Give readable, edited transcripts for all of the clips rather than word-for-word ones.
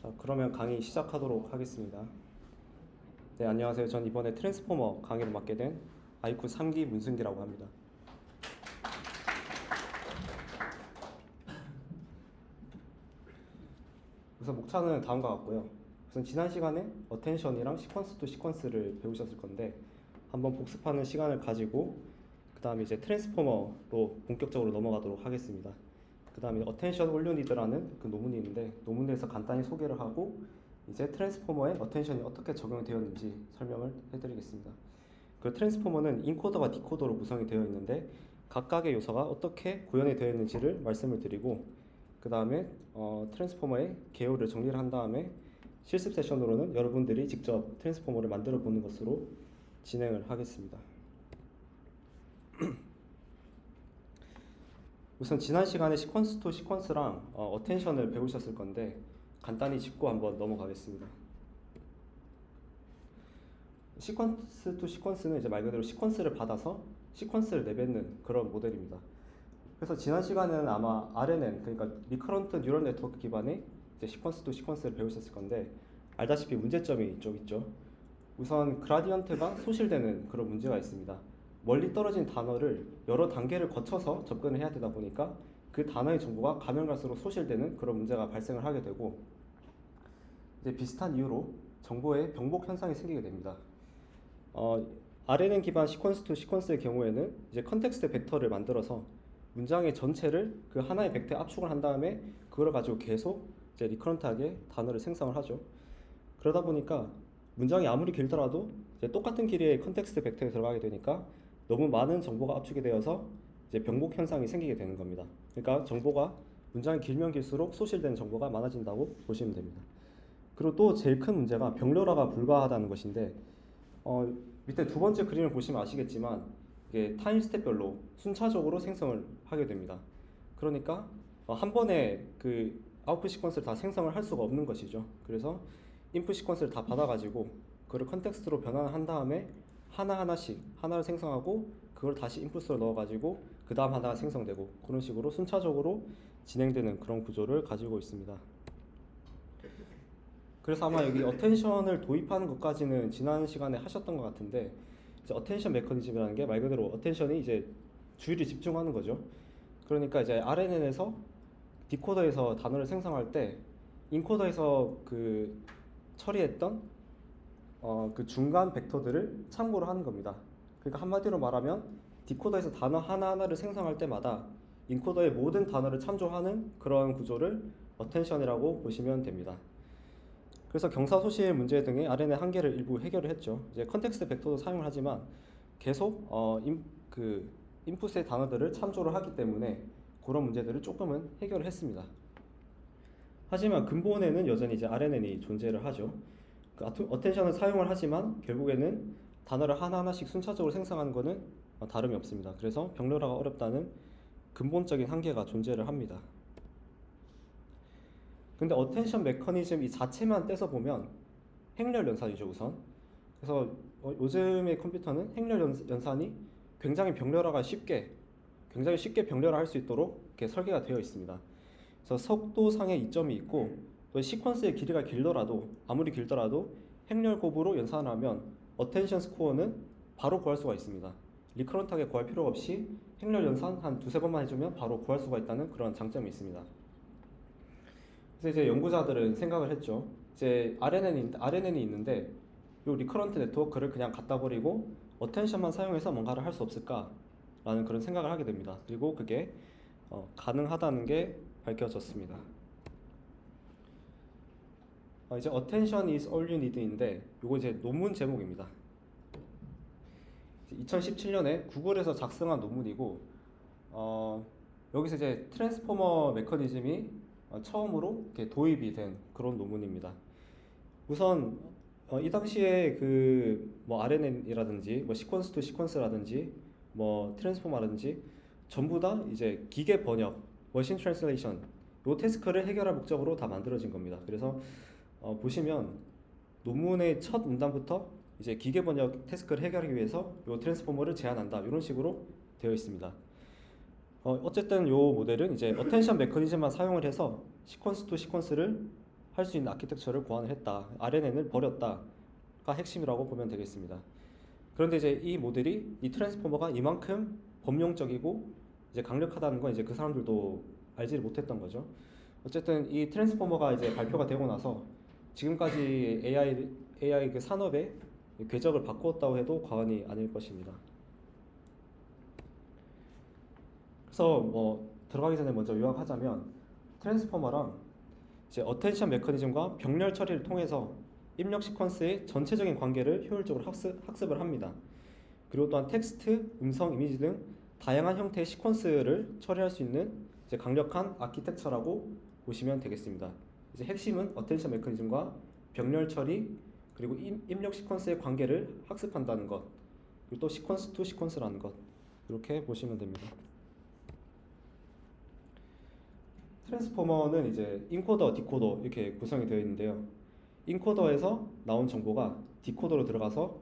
자, 그러면 강의 시작하도록 하겠습니다. 네, 안녕하세요. 전 이번에 트랜스포머 강의를 맡게 된 아이쿠 3기 문승기라고 합니다. 우선 목차는 다음과 같고요. 우선 지난 시간에 어텐션이랑 시퀀스 투 시퀀스를 배우셨을 건데 한번 복습하는 시간을 가지고 그 다음에 이제 트랜스포머로 본격적으로 넘어가도록 하겠습니다. 그 다음에 어텐션 올 유 니드라는 그 논문이 있는데 논문에서 간단히 소개를 하고 이제 트랜스포머에 어텐션이 어떻게 적용되었는지 설명을 해드리겠습니다. 그 트랜스포머는 인코더와 디코더로 구성이 되어 있는데 각각의 요소가 어떻게 구현이 되어 있는지를 말씀을 드리고 그 다음에 트랜스포머의 개요를 정리를 한 다음에 실습 세션으로는 여러분들이 직접 트랜스포머를 만들어 보는 것으로 진행을 하겠습니다. 우선 지난 시간에 시퀀스 투 시퀀스랑 어텐션을 배우셨을 건데 간단히 짚고 한번 넘어가겠습니다. 시퀀스 투 시퀀스는 이제 말 그대로 시퀀스를 받아서 시퀀스를 내뱉는 그런 모델입니다. 그래서 지난 시간에는 아마 RNN, 그러니까 리커런트 뉴럴 네트워크 기반의 이제 시퀀스 투 시퀀스를 배우셨을 건데 알다시피 문제점이 좀 있죠. 우선 그라디언트가 소실되는 그런 문제가 있습니다. 멀리 떨어진 단어를 여러 단계를 거쳐서 접근을 해야 되다 보니까 그 단어의 정보가 가면 갈수록 소실되는 그런 문제가 발생을 하게 되고 이제 비슷한 이유로 정보의 병복 현상이 생기게 됩니다. RNN 기반 시퀀스 투 시퀀스의 경우에는 이제 컨텍스트 벡터를 만들어서 문장의 전체를 그 하나의 벡터에 압축을 한 다음에 그걸 가지고 계속 이제 리커런트하게 단어를 생성을 하죠. 그러다 보니까 문장이 아무리 길더라도 이제 똑같은 길이의 컨텍스트 벡터에 들어가게 되니까 너무 많은 정보가 압축이 되어서 이제 병복 현상이 생기게 되는 겁니다. 그러니까 정보가 문장이 길면 길수록 소실된 정보가 많아진다고 보시면 됩니다. 그리고 또 제일 큰 문제가 병렬화가 불가하다는 것인데 밑에 두 번째 그림을 보시면 아시겠지만 이게 타임 스텝별로 순차적으로 생성을 하게 됩니다. 그러니까 한 번에 그 아웃풋 시퀀스를 다 생성을 할 수가 없는 것이죠. 그래서 인풋 시퀀스를 다 받아가지고 그걸 컨텍스트로 변환한 다음에 하나하나씩 하나를 생성하고 그걸 다시 인풋으로 넣어가지고 그 다음 하나가 생성되고 그런 식으로 순차적으로 진행되는 그런 구조를 가지고 있습니다. 그래서 아마 여기 어텐션을 도입하는 것까지는 지난 시간에 하셨던 것 같은데 이제 어텐션 메커니즘이라는 게 말 그대로 어텐션이 이제 주의를 집중하는 거죠. 그러니까 이제 RNN에서 디코더에서 단어를 생성할 때 인코더에서 그 처리했던 그 중간 벡터들을 참고로 하는 겁니다. 그러니까 한마디로 말하면 디코더에서 단어 하나하나를 생성할 때마다 인코더의 모든 단어를 참조하는 그런 구조를 어텐션이라고 보시면 됩니다. 그래서 경사소실 문제 등의 RNN 한계를 일부 해결을 했죠. 이제 컨텍스트 벡터도 사용을 하지만 계속 인풋의 단어들을 참조를 하기 때문에 그런 문제들을 조금은 해결을 했습니다. 하지만 근본에는 여전히 이제 RNN이 존재를 하죠. 그 어텐션을 사용을 하지만 결국에는 단어를 하나하나씩 순차적으로 생성하는 것은 다름이 없습니다. 그래서 병렬화가 어렵다는 근본적인 한계가 존재를 합니다. 근데 어텐션 메커니즘 이 자체만 떼서 보면 행렬 연산이죠, 우선. 그래서 요즘의 컴퓨터는 행렬 연산이 굉장히 굉장히 쉽게 병렬화할 수 있도록 이렇게 설계가 되어 있습니다. 그래서 속도상의 이점이 있고 또 시퀀스의 길이가 길더라도 아무리 길더라도 행렬 곱으로 연산을 하면 어텐션 스코어는 바로 구할 수가 있습니다. 리커런트하게 구할 필요가 없이 행렬 연산 한 두세 번만 해주면 바로 구할 수가 있다는 그런 장점이 있습니다. 그래서 이제 연구자들은 생각을 했죠. 이제 RNN이 있는데 이 리커런트 네트워크를 그냥 갖다 버리고 어텐션만 사용해서 뭔가를 할 수 없을까라는 그런 생각을 하게 됩니다. 그리고 그게 가능하다는 게 밝혀졌습니다. 이제 Attention is all you need인데 이거 이제 논문 제목입니다. 2017년에 구글에서 작성한 논문이고 여기서 이제 트랜스포머 메커니즘이 처음으로 이렇게 도입이 된 그런 논문입니다. 우선 이 당시에 그 뭐 RNN이라든지 뭐 시퀀스 투 시퀀스라든지 뭐 트랜스포머라든지 전부 다 이제 기계 번역, 머신 트랜슬레이션 요 태스크를 해결할 목적으로 다 만들어진 겁니다. 그래서 보시면 논문의 첫 문단부터 이제 기계 번역 태스크를 해결하기 위해서 요 트랜스포머를 제안한다 이런 식으로 되어 있습니다. 어쨌든 요 모델은 이제 어텐션 메커니즘만 사용을 해서 시퀀스 투 시퀀스를 할 수 있는 아키텍처를 고안을 했다. RNN을 버렸다가 핵심이라고 보면 되겠습니다. 그런데 이제 이 모델이 이 트랜스포머가 이만큼 범용적이고 이제 강력하다는 건 이제 그 사람들도 알지를 못했던 거죠. 어쨌든 이 트랜스포머가 이제 발표가 되고 나서 지금까지 AI 그 산업의 궤적을 바꾸었다고 해도 과언이 아닐 것입니다. 그래서 뭐 들어가기 전에 먼저 요약하자면 트랜스포머랑 이제 어텐션 메커니즘과 병렬 처리를 통해서 입력 시퀀스의 전체적인 관계를 효율적으로 학습을 합니다. 그리고 또한 텍스트, 음성, 이미지 등 다양한 형태의 시퀀스를 처리할 수 있는 이제 강력한 아키텍처라고 보시면 되겠습니다. 이제 핵심은 어텐션 메커니즘과 병렬 처리 그리고 입력 시퀀스의 관계를 학습한다는 것, 그리고 또 시퀀스 투 시퀀스라는 것, 이렇게 보시면 됩니다. 트랜스포머는 이제 인코더, 디코더 이렇게 구성이 되어 있는데요. 인코더에서 나온 정보가 디코더로 들어가서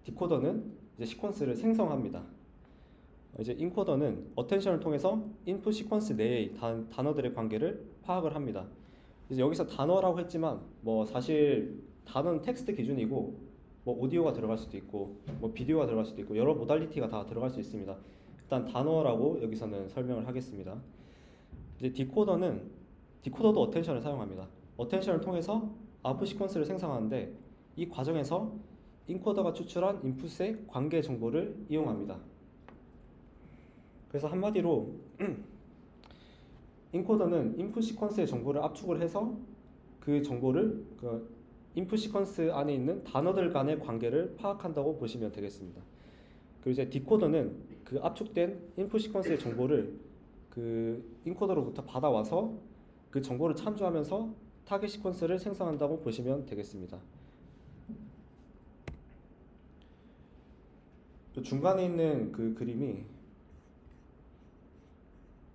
디코더는 이제 시퀀스를 생성합니다. 이제 인코더는 어텐션을 통해서 인풋 시퀀스 내의 단어들의 관계를 파악을 합니다. 이제 여기서 단어라고 했지만 뭐 사실 단어는 텍스트 기준이고 뭐 오디오가 들어갈 수도 있고 뭐 비디오가 들어갈 수도 있고 여러 모달리티가 다 들어갈 수 있습니다. 일단 단어라고 여기서는 설명을 하겠습니다. 이제 디코더도 어텐션을 사용합니다. 어텐션을 통해서 아웃풋 시퀀스를 생성하는데 이 과정에서 인코더가 추출한 인풋의 관계 정보를 이용합니다. 그래서 한마디로 인코더는 인풋 시퀀스의 정보를 압축을 해서 그 정보를 그 인풋 시퀀스 안에 있는 단어들 간의 관계를 파악한다고 보시면 되겠습니다. 그리고 이제 디코더는 그 압축된 인풋 시퀀스의 정보를 그 인코더로부터 받아와서 그 정보를 참조하면서 타겟 시퀀스를 생성한다고 보시면 되겠습니다. 중간에 있는 그 그림이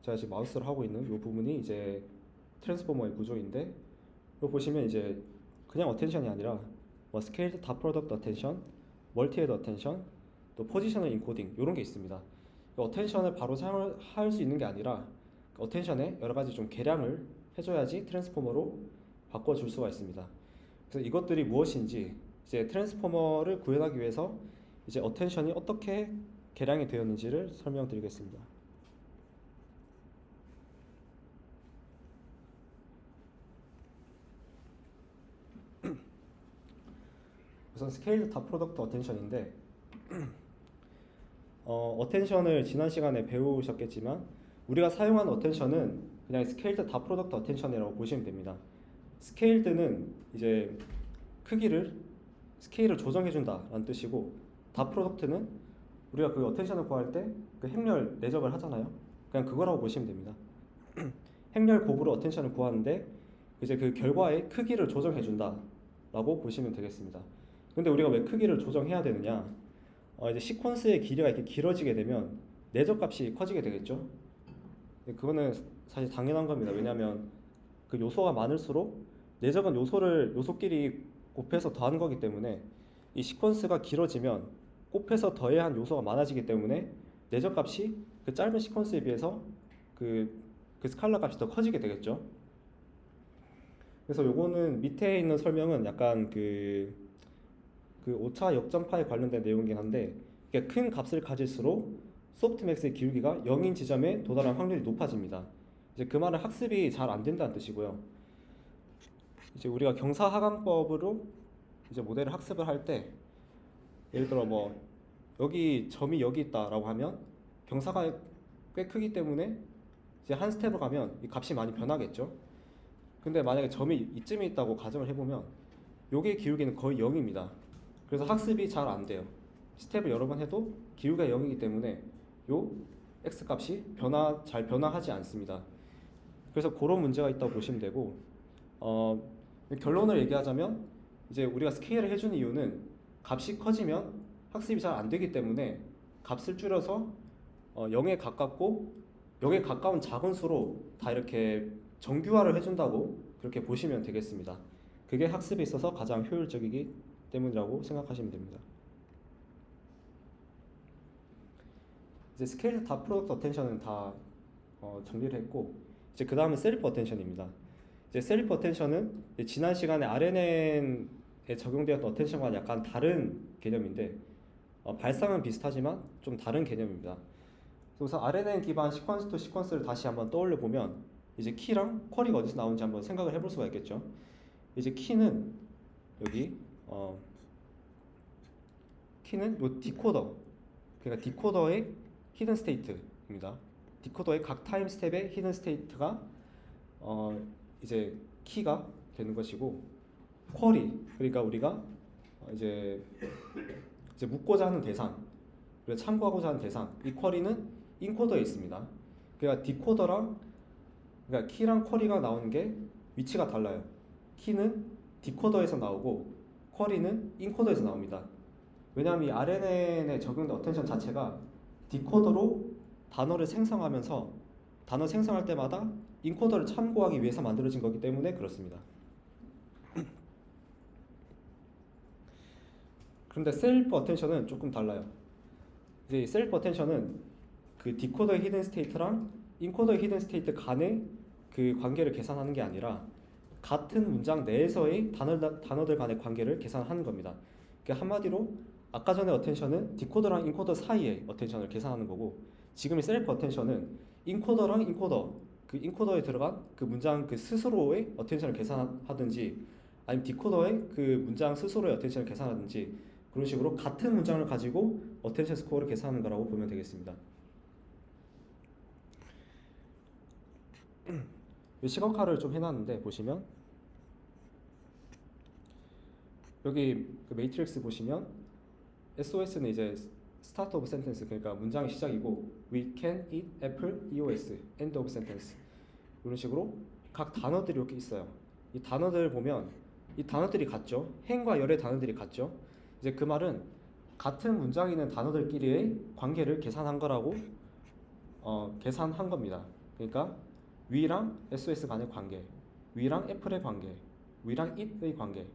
제가 지금 마우스를 하고 있는 이 부분이 이제 트랜스포머의 구조인데 이거 보시면 이제 그냥 어텐션이 아니라 뭐 스케일드 다 프로덕트 어텐션, 멀티 헤드 어텐션, 또 포지셔널 인코딩 이런 게 있습니다. 어텐션을 바로 사용을 할 수 있는 게 아니라 어텐션에 여러 가지 좀 개량을 해줘야지 트랜스포머로 바꿔줄 수가 있습니다. 그래서 이것들이 무엇인지 이제 트랜스포머를 구현하기 위해서 이제 어텐션이 어떻게 개량이 되었는지를 설명드리겠습니다. 우선 스케일드 다 프로덕트 어텐션인데 어텐션을 지난 시간에 배우셨겠지만 우리가 사용한 어텐션은 그냥 스케일드 다 프로덕트 어텐션이라고 보시면 됩니다. 스케일드는 이제 스케일을 조정해준다 라는 뜻이고 다 프로덕트는 우리가 그 어텐션을 구할 때 그 행렬 내적을 하잖아요. 그냥 그거라고 보시면 됩니다. 행렬 곱으로 어텐션을 구하는데 이제 그 결과의 크기를 조정해준다 라고 보시면 되겠습니다. 근데 우리가 왜 크기를 조정해야 되느냐? 이제 시퀀스의 길이가 이렇게 길어지게 되면 내적 값이 커지게 되겠죠. 그거는 사실 당연한 겁니다. 왜냐하면 그 요소가 많을수록 내적은 요소끼리 곱해서 더하는 거기 때문에 이 시퀀스가 길어지면 곱해서 더해야 한 요소가 많아지기 때문에 내적 값이 그 짧은 시퀀스에 비해서 그 스칼라 값이 더 커지게 되겠죠. 그래서 요거는 밑에 있는 설명은 약간 그 5차 역전파에 관련된 내용이긴 한데 큰 값을 가질수록 소프트맥스의 기울기가 0인 지점에 도달할 확률이 높아집니다. 이제 그 말은 학습이 잘 안 된다는 뜻이고요. 이제 우리가 경사하강법으로 이제 모델을 학습을 할 때 예를 들어 뭐 여기 점이 여기 있다라고 하면 경사가 꽤 크기 때문에 이제 한 스텝을 가면 이 값이 많이 변하겠죠. 근데 만약에 점이 이쯤에 있다고 가정을 해보면 요게 기울기는 거의 0입니다. 그래서 학습이 잘 안 돼요. 스텝을 여러 번 해도 기울기가 0이기 때문에 요 x 값이 잘 변화하지 않습니다. 그래서 그런 문제가 있다고 보시면 되고 결론을 얘기하자면 이제 우리가 스케일을 해주는 이유는 값이 커지면 학습이 잘 안 되기 때문에 값을 줄여서 0에 가깝고 0에 가까운 작은 수로 다 이렇게 정규화를 해준다고 그렇게 보시면 되겠습니다. 그게 학습에 있어서 가장 효율적이기 때문이라고 생각하시면 됩니다. 이제 스케일 다 프로덕트 어텐션은 다 정리를 했고 이제 그 다음은 셀프 어텐션입니다. 이제 셀프 어텐션은 지난 시간에 RNN에 적용되었던 어텐션과 약간 다른 개념인데 발상은 비슷하지만 좀 다른 개념입니다. 그래서 RNN 기반 시퀀스 투 시퀀스를 다시 한번 떠올려 보면 이제 키랑 쿼리가 어디서 나오는지 한번 생각을 해볼 수가 있겠죠. 이제 키는 여기 키는 요 디코더, 그러니까 디코더의 히든 스테이트입니다. 디코더의 각 타임 스텝의 히든 스테이트가 이제 키가 되는 것이고, 쿼리, 그러니까 우리가 이제 묻고자 하는 대상, 그리고 참고하고자 하는 대상, 이 쿼리는 인코더에 있습니다. 그러니까 디코더랑, 그러니까 키랑 쿼리가 나오는 게 위치가 달라요. 키는 디코더에서 나오고 쿼리는 인코더에서 나옵니다. 왜냐하면 이 RNN에 적용된 어텐션 자체가 디코더로 단어를 생성하면서 단어 생성할 때마다 인코더를 참고하기 위해서 만들어진 거기 때문에 그렇습니다. 그런데 셀프 어텐션은 조금 달라요. 이제 셀프 어텐션은 그 디코더의 히든 스테이트랑 인코더의 히든 스테이트 간의 그 관계를 계산하는 게 아니라 같은 문장 내에서의 단어들 간의 관계를 계산하는 겁니다. 그러니까 한마디로 아까 전에 어텐션은 디코더랑 인코더 사이의 어텐션을 계산하는 거고, 지금의 셀프 어텐션은 인코더랑 인코더, 그 인코더에 들어간 그 문장 그 스스로의 어텐션을 계산하든지 아니면 디코더의 그 문장 스스로의 어텐션을 계산하든지 그런 식으로 같은 문장을 가지고 어텐션 스코어를 계산하는 거라고 보면 되겠습니다. 시각화를 좀 해놨는데 보시면 여기 그 매트릭스 보시면 SOS는 이제 start of sentence, 그러니까 문장의 시작이고 we can eat apple EOS end of sentence, 이런 식으로 각 단어들이 이렇게 있어요. 이 단어들 보면 이 단어들이 같죠. 행과 열의 단어들이 같죠. 이제 그 말은 같은 문장에 있는 단어들끼리의 관계를 계산한 거라고 계산한 겁니다. 그러니까 we랑 SOS 간의 관계, we랑 apple의 관계, we랑 eat의 관계,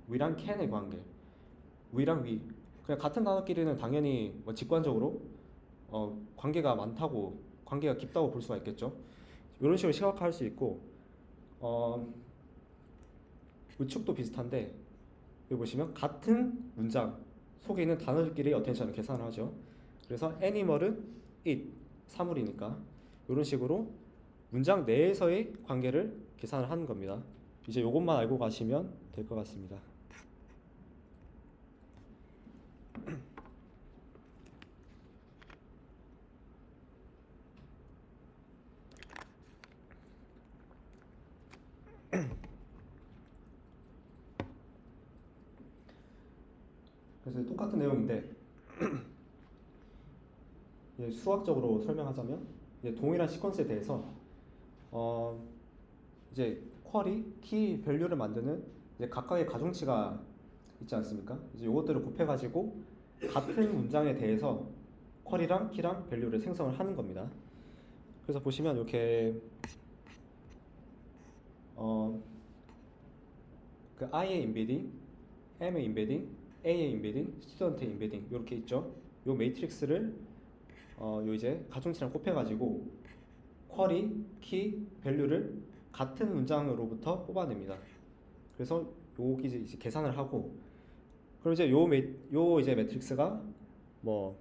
we랑 can의 관계, we랑 we, 그냥 같은 단어끼리는 당연히 뭐 직관적으로 관계가 많다고, 관계가 깊다고 볼 수가 있겠죠. 이런 식으로 시각화할 수 있고, 우측도 비슷한데 여기 보시면 같은 문장 속에 있는 단어들끼리 어텐션을 계산을 하죠. 그래서 animal은 it, 사물이니까 이런 식으로 문장 내에서의 관계를 계산을 하는 겁니다. 이제 이것만 알고 가시면 될 것 같습니다. 그래서 똑같은 내용인데 수학적으로 설명하자면 동일한 시퀀스에 대해서 이제 쿼리, 키, 밸류를 만드는 이제 각각의 가중치가 있지 않습니까? 이제 이것들을 곱해가지고 같은 문장에 대해서 쿼리랑 키랑 밸류를 생성을 하는 겁니다. 그래서 보시면 이렇게 그 I의 인베딩, M의 인베딩, A의 인베딩, 스튜던트의 인베딩 이렇게 있죠. 요 매트릭스를 요 이제 가중치랑 곱해가지고 쿼리, 키, 밸류를 같은 문장으로부터 뽑아냅니다. 그래서 여기 이제 계산을 하고, 그럼 이제 요 이제 매트릭스가 뭐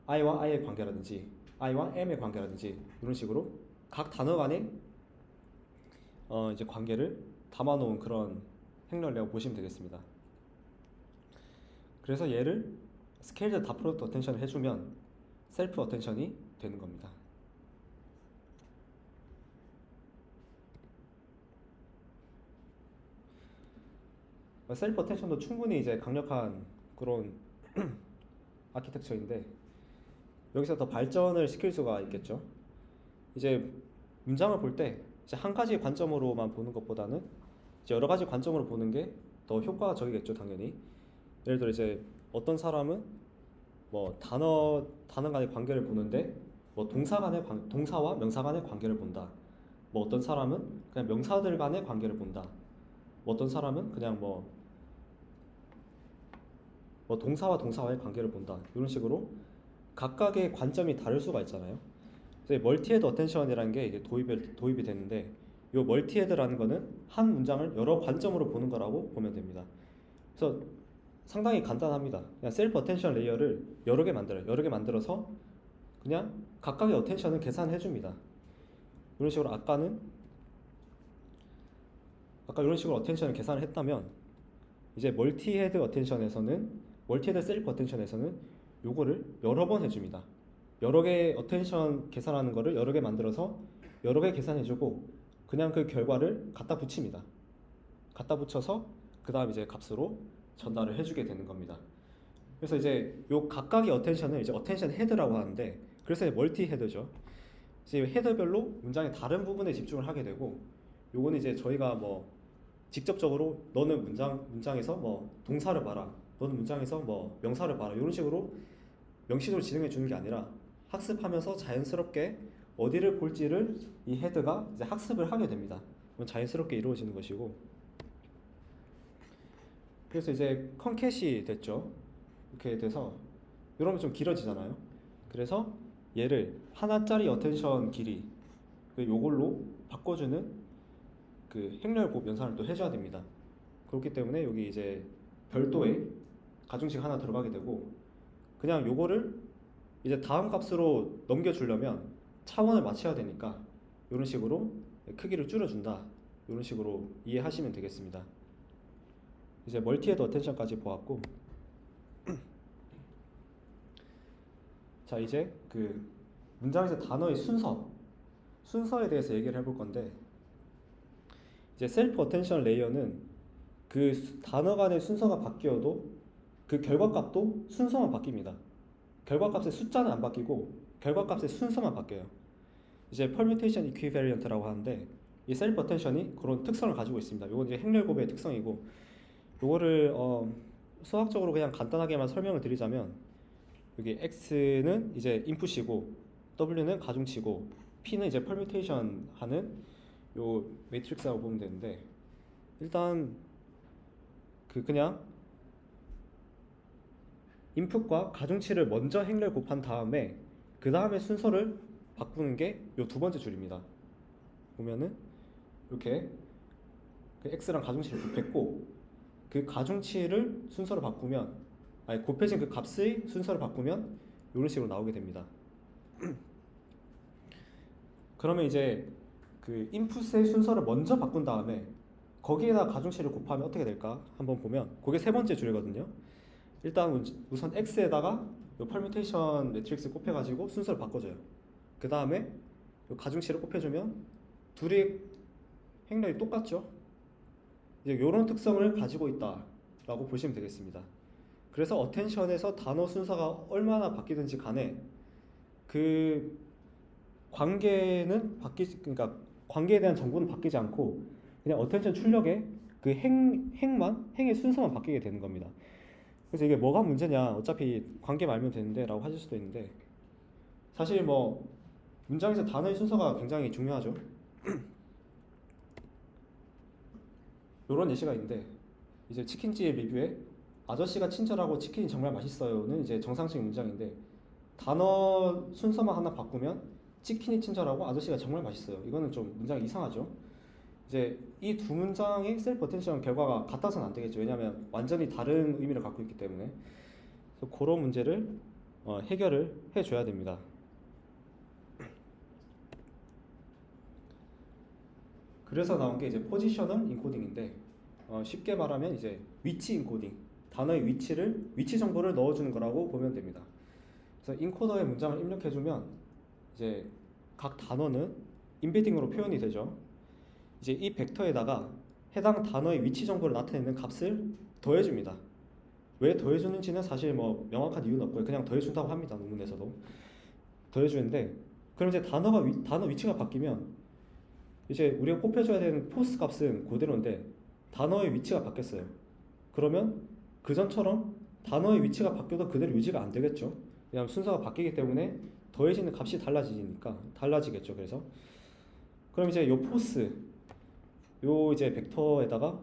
I와 I의 관계라든지 I와 M의 관계라든지 이런 식으로 각 단어 간의 이제 관계를 담아놓은 그런 행렬이라고 보시면 되겠습니다. 그래서 얘를 스케일드 다 프로덕트 어텐션을 해주면 셀프 어텐션이 되는 겁니다. 셀프 어텐션도 충분히 이제 강력한 그런 아키텍처인데 여기서 더 발전을 시킬 수가 있겠죠. 이제 문장을 볼 때 한 가지 관점으로만 보는 것보다는 이제 여러 가지 관점으로 보는 게 더 효과적이겠죠, 당연히. 예를 들어 이제 어떤 사람은 뭐 단어 간의 관계를 보는데 뭐 동사와 명사 간의 관계를 본다. 뭐 어떤 사람은 그냥 명사들 간의 관계를 본다. 뭐 어떤 사람은 그냥 뭐 동사와 동사와의 관계를 본다. 이런 식으로 각각의 관점이 다를 수가 있잖아요. 그래서 멀티 헤드 어텐션이라는 게 이게 도입이 되는데 요 멀티헤드라는 거는 한 문장을 여러 관점으로 보는 거라고 보면 됩니다. 그래서 상당히 간단합니다. 그냥 셀프 어텐션 레이어를 여러 개 만들어요. 여러 개 만들어서 그냥 각각의 어텐션을 계산해 줍니다. 이런 식으로 아까 이런 식으로 어텐션을 계산을 했다면 이제 멀티헤드 셀프 어텐션에서는 요거를 여러 번 해줍니다. 여러 개 어텐션 계산하는 거를 여러 개 만들어서 여러 개 계산해주고 그냥 그 결과를 갖다 붙입니다. 갖다 붙여서 그 다음 이제 값으로 전달을 해주게 되는 겁니다. 그래서 이제 요 각각의 어텐션을 이제 어텐션 헤드라고 하는데, 그래서 멀티 헤드죠. 이제 헤드별로 문장의 다른 부분에 집중을 하게 되고, 요거는 이제 저희가 뭐 직접적으로 너는 문장에서 뭐 동사를 봐라, 너는 문장에서 뭐 명사를 봐라, 이런 식으로 명시적으로 진행해 주는 게 아니라 학습하면서 자연스럽게 어디를 볼지를 이 헤드가 이제 학습을 하게 됩니다. 그건 자연스럽게 이루어지는 것이고, 그래서 이제 컨캣이 됐죠. 이렇게 돼서 이러면 좀 길어지잖아요. 그래서 얘를 하나짜리 어텐션 길이 요걸로 바꿔주는 그 행렬 곱 연산을 또 해줘야 됩니다. 그렇기 때문에 여기 이제 별도의 가중식 하나 들어가게 되고, 그냥 요거를 이제 다음 값으로 넘겨주려면 차원을 맞춰야 되니까 이런 식으로 크기를 줄여준다, 이런 식으로 이해하시면 되겠습니다. 이제 멀티헤드 어텐션까지 보았고, 자 이제 그 문장에서 단어의 순서에 대해서 얘기를 해볼 건데, 이제 셀프 어텐션 레이어는 그 단어 간의 순서가 바뀌어도 그 결과값도 순서만 바뀝니다. 결과값의 숫자는 안 바뀌고 결과값의 순서만 바뀌어요. 이제 퍼뮤테이션 이퀴베리언트라고 하는데, 이 셀프 어텐션이 그런 특성을 가지고 있습니다. 이건 이제 행렬곱의 특성이고, 요거를 수학적으로 그냥 간단하게만 설명을 드리자면, 여기 x는 이제 인풋이고 w는 가중치고 p는 이제 퍼뮤테이션 하는 요 매트릭스라고 보면 되는데, 일단 그냥 인풋과 가중치를 먼저 행렬 곱한 다음에 그 다음에 순서를 바꾸는 게 요 두 번째 줄입니다. 보면은 이렇게 그 x랑 가중치를 곱했고 그 가중치를 순서로 바꾸면, 아니 곱해진 그 값의 순서를 바꾸면 이런 식으로 나오게 됩니다. 그러면 이제 그 인풋의 순서를 먼저 바꾼 다음에 거기에다 가중치를 곱하면 어떻게 될까 한번 보면, 그게 세 번째 줄이거든요. 일단 우선 x에다가 요 퍼뮤테이션 매트릭스 곱해가지고 순서를 바꿔줘요. 그 다음에 가중치를 곱해주면 둘이 행렬이 똑같죠. 이제 이런 특성을 가지고 있다라고 보시면 되겠습니다. 그래서 어텐션에서 단어 순서가 얼마나 바뀌든지 간에 그 그러니까 관계에 대한 정보는 바뀌지 않고 그냥 어텐션 출력의 그 행의 순서만 바뀌게 되는 겁니다. 그래서 이게 뭐가 문제냐, 어차피 관계 말면 되는데 라고 하실 수도 있는데, 사실 뭐 문장에서 단어의 순서가 굉장히 중요하죠. 이런 예시가 있는데, 이제 치킨집 리뷰에 아저씨가 친절하고 치킨이 정말 맛있어요는 이제 정상적인 문장인데, 단어 순서만 하나 바꾸면 치킨이 친절하고 아저씨가 정말 맛있어요, 이거는 좀 문장이 이상하죠. 이제 이 두 문장의 셀프 어텐션 결과가 같아서는 안 되겠죠. 왜냐하면 완전히 다른 의미를 갖고 있기 때문에. 그래서 그런 문제를 해결을 해줘야 됩니다. 그래서 나온 게 이제 포지셔널 인코딩인데, 쉽게 말하면 이제 위치 인코딩, 단어의 위치 정보를 넣어주는 거라고 보면 됩니다. 그래서 인코더에 문장을 입력해주면 이제 각 단어는 임베딩으로 표현이 되죠. 이제 이 벡터에다가 해당 단어의 위치 정보를 나타내는 값을 더해줍니다. 왜 더해주는지는 사실 뭐 명확한 이유는 없고요. 그냥 더해준다고 합니다. 논문에서도 더해주는데, 그럼 이제 단어 위치가 바뀌면 이제 우리가 곱해줘야 되는 포스 값은 그대로인데 단어의 위치가 바뀌었어요. 그러면 그전처럼 단어의 위치가 바뀌어도 그대로 유지가 안 되겠죠. 왜냐하면 순서가 바뀌기 때문에 더해지는 값이 달라지겠죠. 그래서 그럼 이제 요 포스, 요 이제 벡터에다가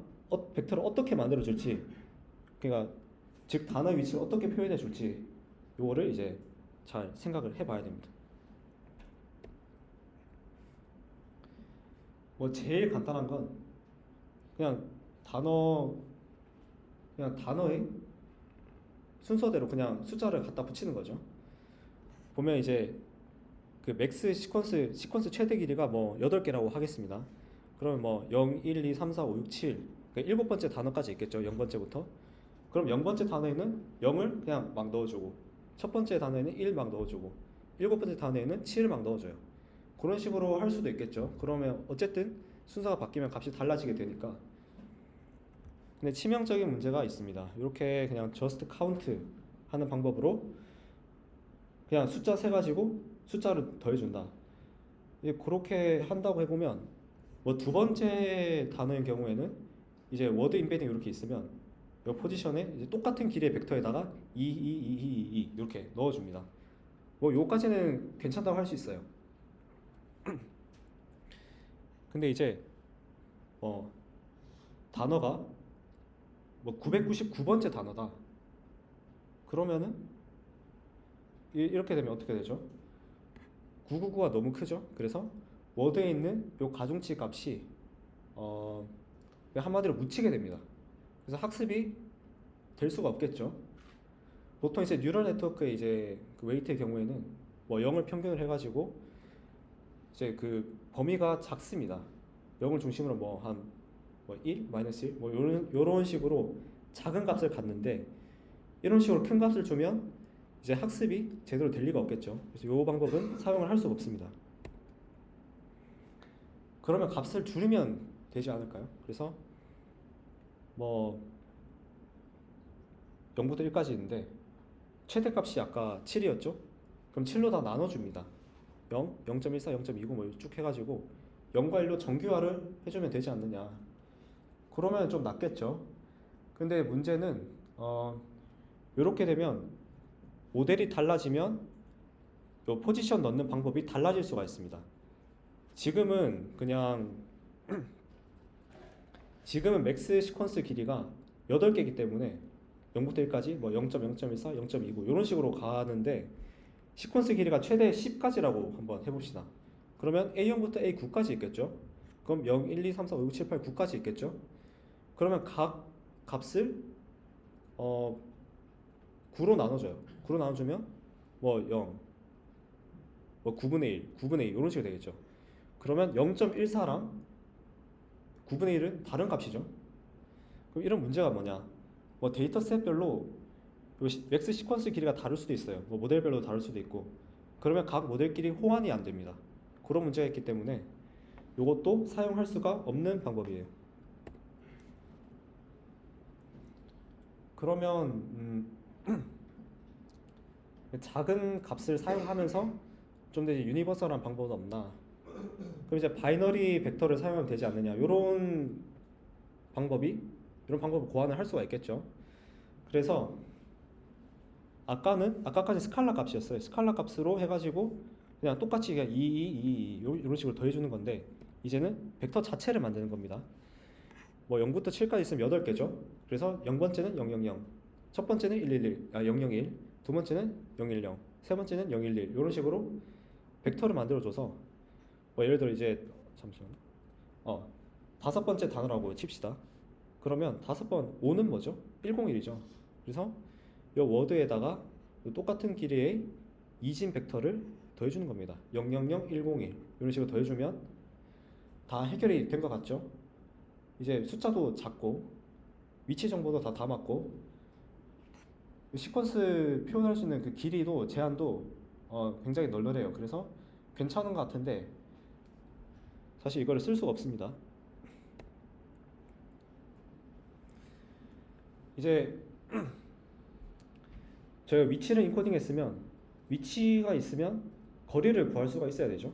벡터를 어떻게 만들어 줄지, 그러니까 즉 단어의 위치를 어떻게 표현해 줄지, 요거를 이제 잘 생각을 해봐야 됩니다. 뭐 제일 간단한 건 그냥 단어 그냥 단어의 순서대로 그냥 숫자를 갖다 붙이는 거죠. 보면 이제 그 맥스 시퀀스 최대 길이가 뭐 8개라고 하겠습니다. 그러면 뭐 0, 1, 2, 3, 4, 5, 6, 7 그러니까 7번째 단어까지 있겠죠. 0번째부터. 그럼 0번째 단어에는 0을 그냥 막 넣어주고 첫 번째 단어에는 1 막 넣어주고 7번째 단어에는 7을 막 넣어줘요. 그런 식으로 할 수도 있겠죠. 그러면 어쨌든 순서가 바뀌면 값이 달라지게 되니까. 근데 치명적인 문제가 있습니다. 이렇게 그냥 just count 하는 방법으로 그냥 숫자 세 가지고 숫자를 더해준다. 그렇게 한다고 해보면 뭐 두 번째 단어인 경우에는 이제 워드 임베딩 이렇게 있으면 이 포지션에 이제 똑같은 길이의 벡터에다가 2, 2, 2, 2, 2 이렇게 넣어줍니다. 뭐 요까지는 괜찮다고 할 수 있어요. 근데 이제 단어가 뭐 999번째 단어다. 그러면은 이렇게 되면 어떻게 되죠? 999가 너무 크죠? 그래서 워드에 있는 요 가중치 값이 한마디로 묻히게 됩니다. 그래서 학습이 될 수가 없겠죠. 보통 이제 뉴럴 네트워크의 이제 그 웨이트의 경우에는 뭐 0을 평균을 해가지고 이제 그 범위가 작습니다. 0을 중심으로 뭐 1, 마이너스 1, 뭐 요런 식으로 작은 값을 갖는데 이런 식으로 큰 값을 주면 이제 학습이 제대로 될 리가 없겠죠. 그래서 이 방법은 사용을 할 수가 없습니다. 그러면 값을 줄이면 되지 않을까요? 그래서 뭐 0부터 1까지 있는데 최대값이 아까 7이었죠? 그럼 7로 다 나눠줍니다. 0, 0.14, 0.29 뭐 쭉 해가지고 0과 1로 정규화를 해주면 되지 않느냐. 그러면 좀 낫겠죠. 근데 문제는 이렇게 되면 모델이 달라지면 요 포지션 넣는 방법이 달라질 수가 있습니다. 지금은 맥스 시퀀스 길이가 8개이기 때문에 0부터 1까지 뭐 0.0.14, 0.29 이런 식으로 가는데 시퀀스 길이가 최대 10까지라고 한번 해봅시다. 그러면 A0부터 A9까지 있겠죠. 그럼 0, 1, 2, 3, 4, 5, 6, 7, 8, 9까지 있겠죠. 그러면 각 값을 9로 나눠줘요. 9로 나눠주면 뭐 0, 뭐 9분의 1, 9분의 2 이런 식으로 되겠죠. 그러면 0.14랑 9분의 1은 다른 값이죠. 그럼 이런 문제가 뭐냐? 뭐 데이터셋별로 맥스 시퀀스 길이가 다를 수도 있어요. 뭐 모델별로 다를 수도 있고. 그러면 각 모델끼리 호환이 안 됩니다. 그런 문제가 있기 때문에 이것도 사용할 수가 없는 방법이에요. 그러면 작은 값을 사용하면서 좀 더 유니버설한 방법은 없나? 그럼 이제 바이너리 벡터를 사용하면 되지 않느냐? 이런 방법을 고안을 할 수가 있겠죠. 그래서 아까까지 스칼라 값이었어요. 스칼라 값으로 해가지고 그냥 똑같이 그냥 2, 2, 2 이런 식으로 더해주는 건데 이제는 벡터 자체를 만드는 겁니다. 뭐 0부터 7까지 있으면 8개죠. 그래서 0번째는 0, 0, 0, 첫 번째는 1, 1, 1, 0, 0, 1, 두 번째는 0, 1, 0, 세 번째는 0, 1, 1 이런 식으로 벡터를 만들어줘서 뭐 예를 들어 이제 잠시만 5번째 단어라고 칩시다. 그러면 5번 5는 뭐죠? 101이죠. 그래서 이 워드에다가 똑같은 길이의 이진 벡터를 더해주는 겁니다. 0, 0, 0, 101 이런 식으로 더해주면 다 해결이 된 것 같죠? 이제 숫자도 작고 위치 정보도 다 맞고 시퀀스 표현할 수 있는 그 길이도 제한도 굉장히 널널해요. 그래서 괜찮은 것 같은데 사실 이거를 쓸 수가 없습니다. 이제 저희가 위치를 인코딩했으면 위치가 있으면 거리를 구할 수가 있어야 되죠.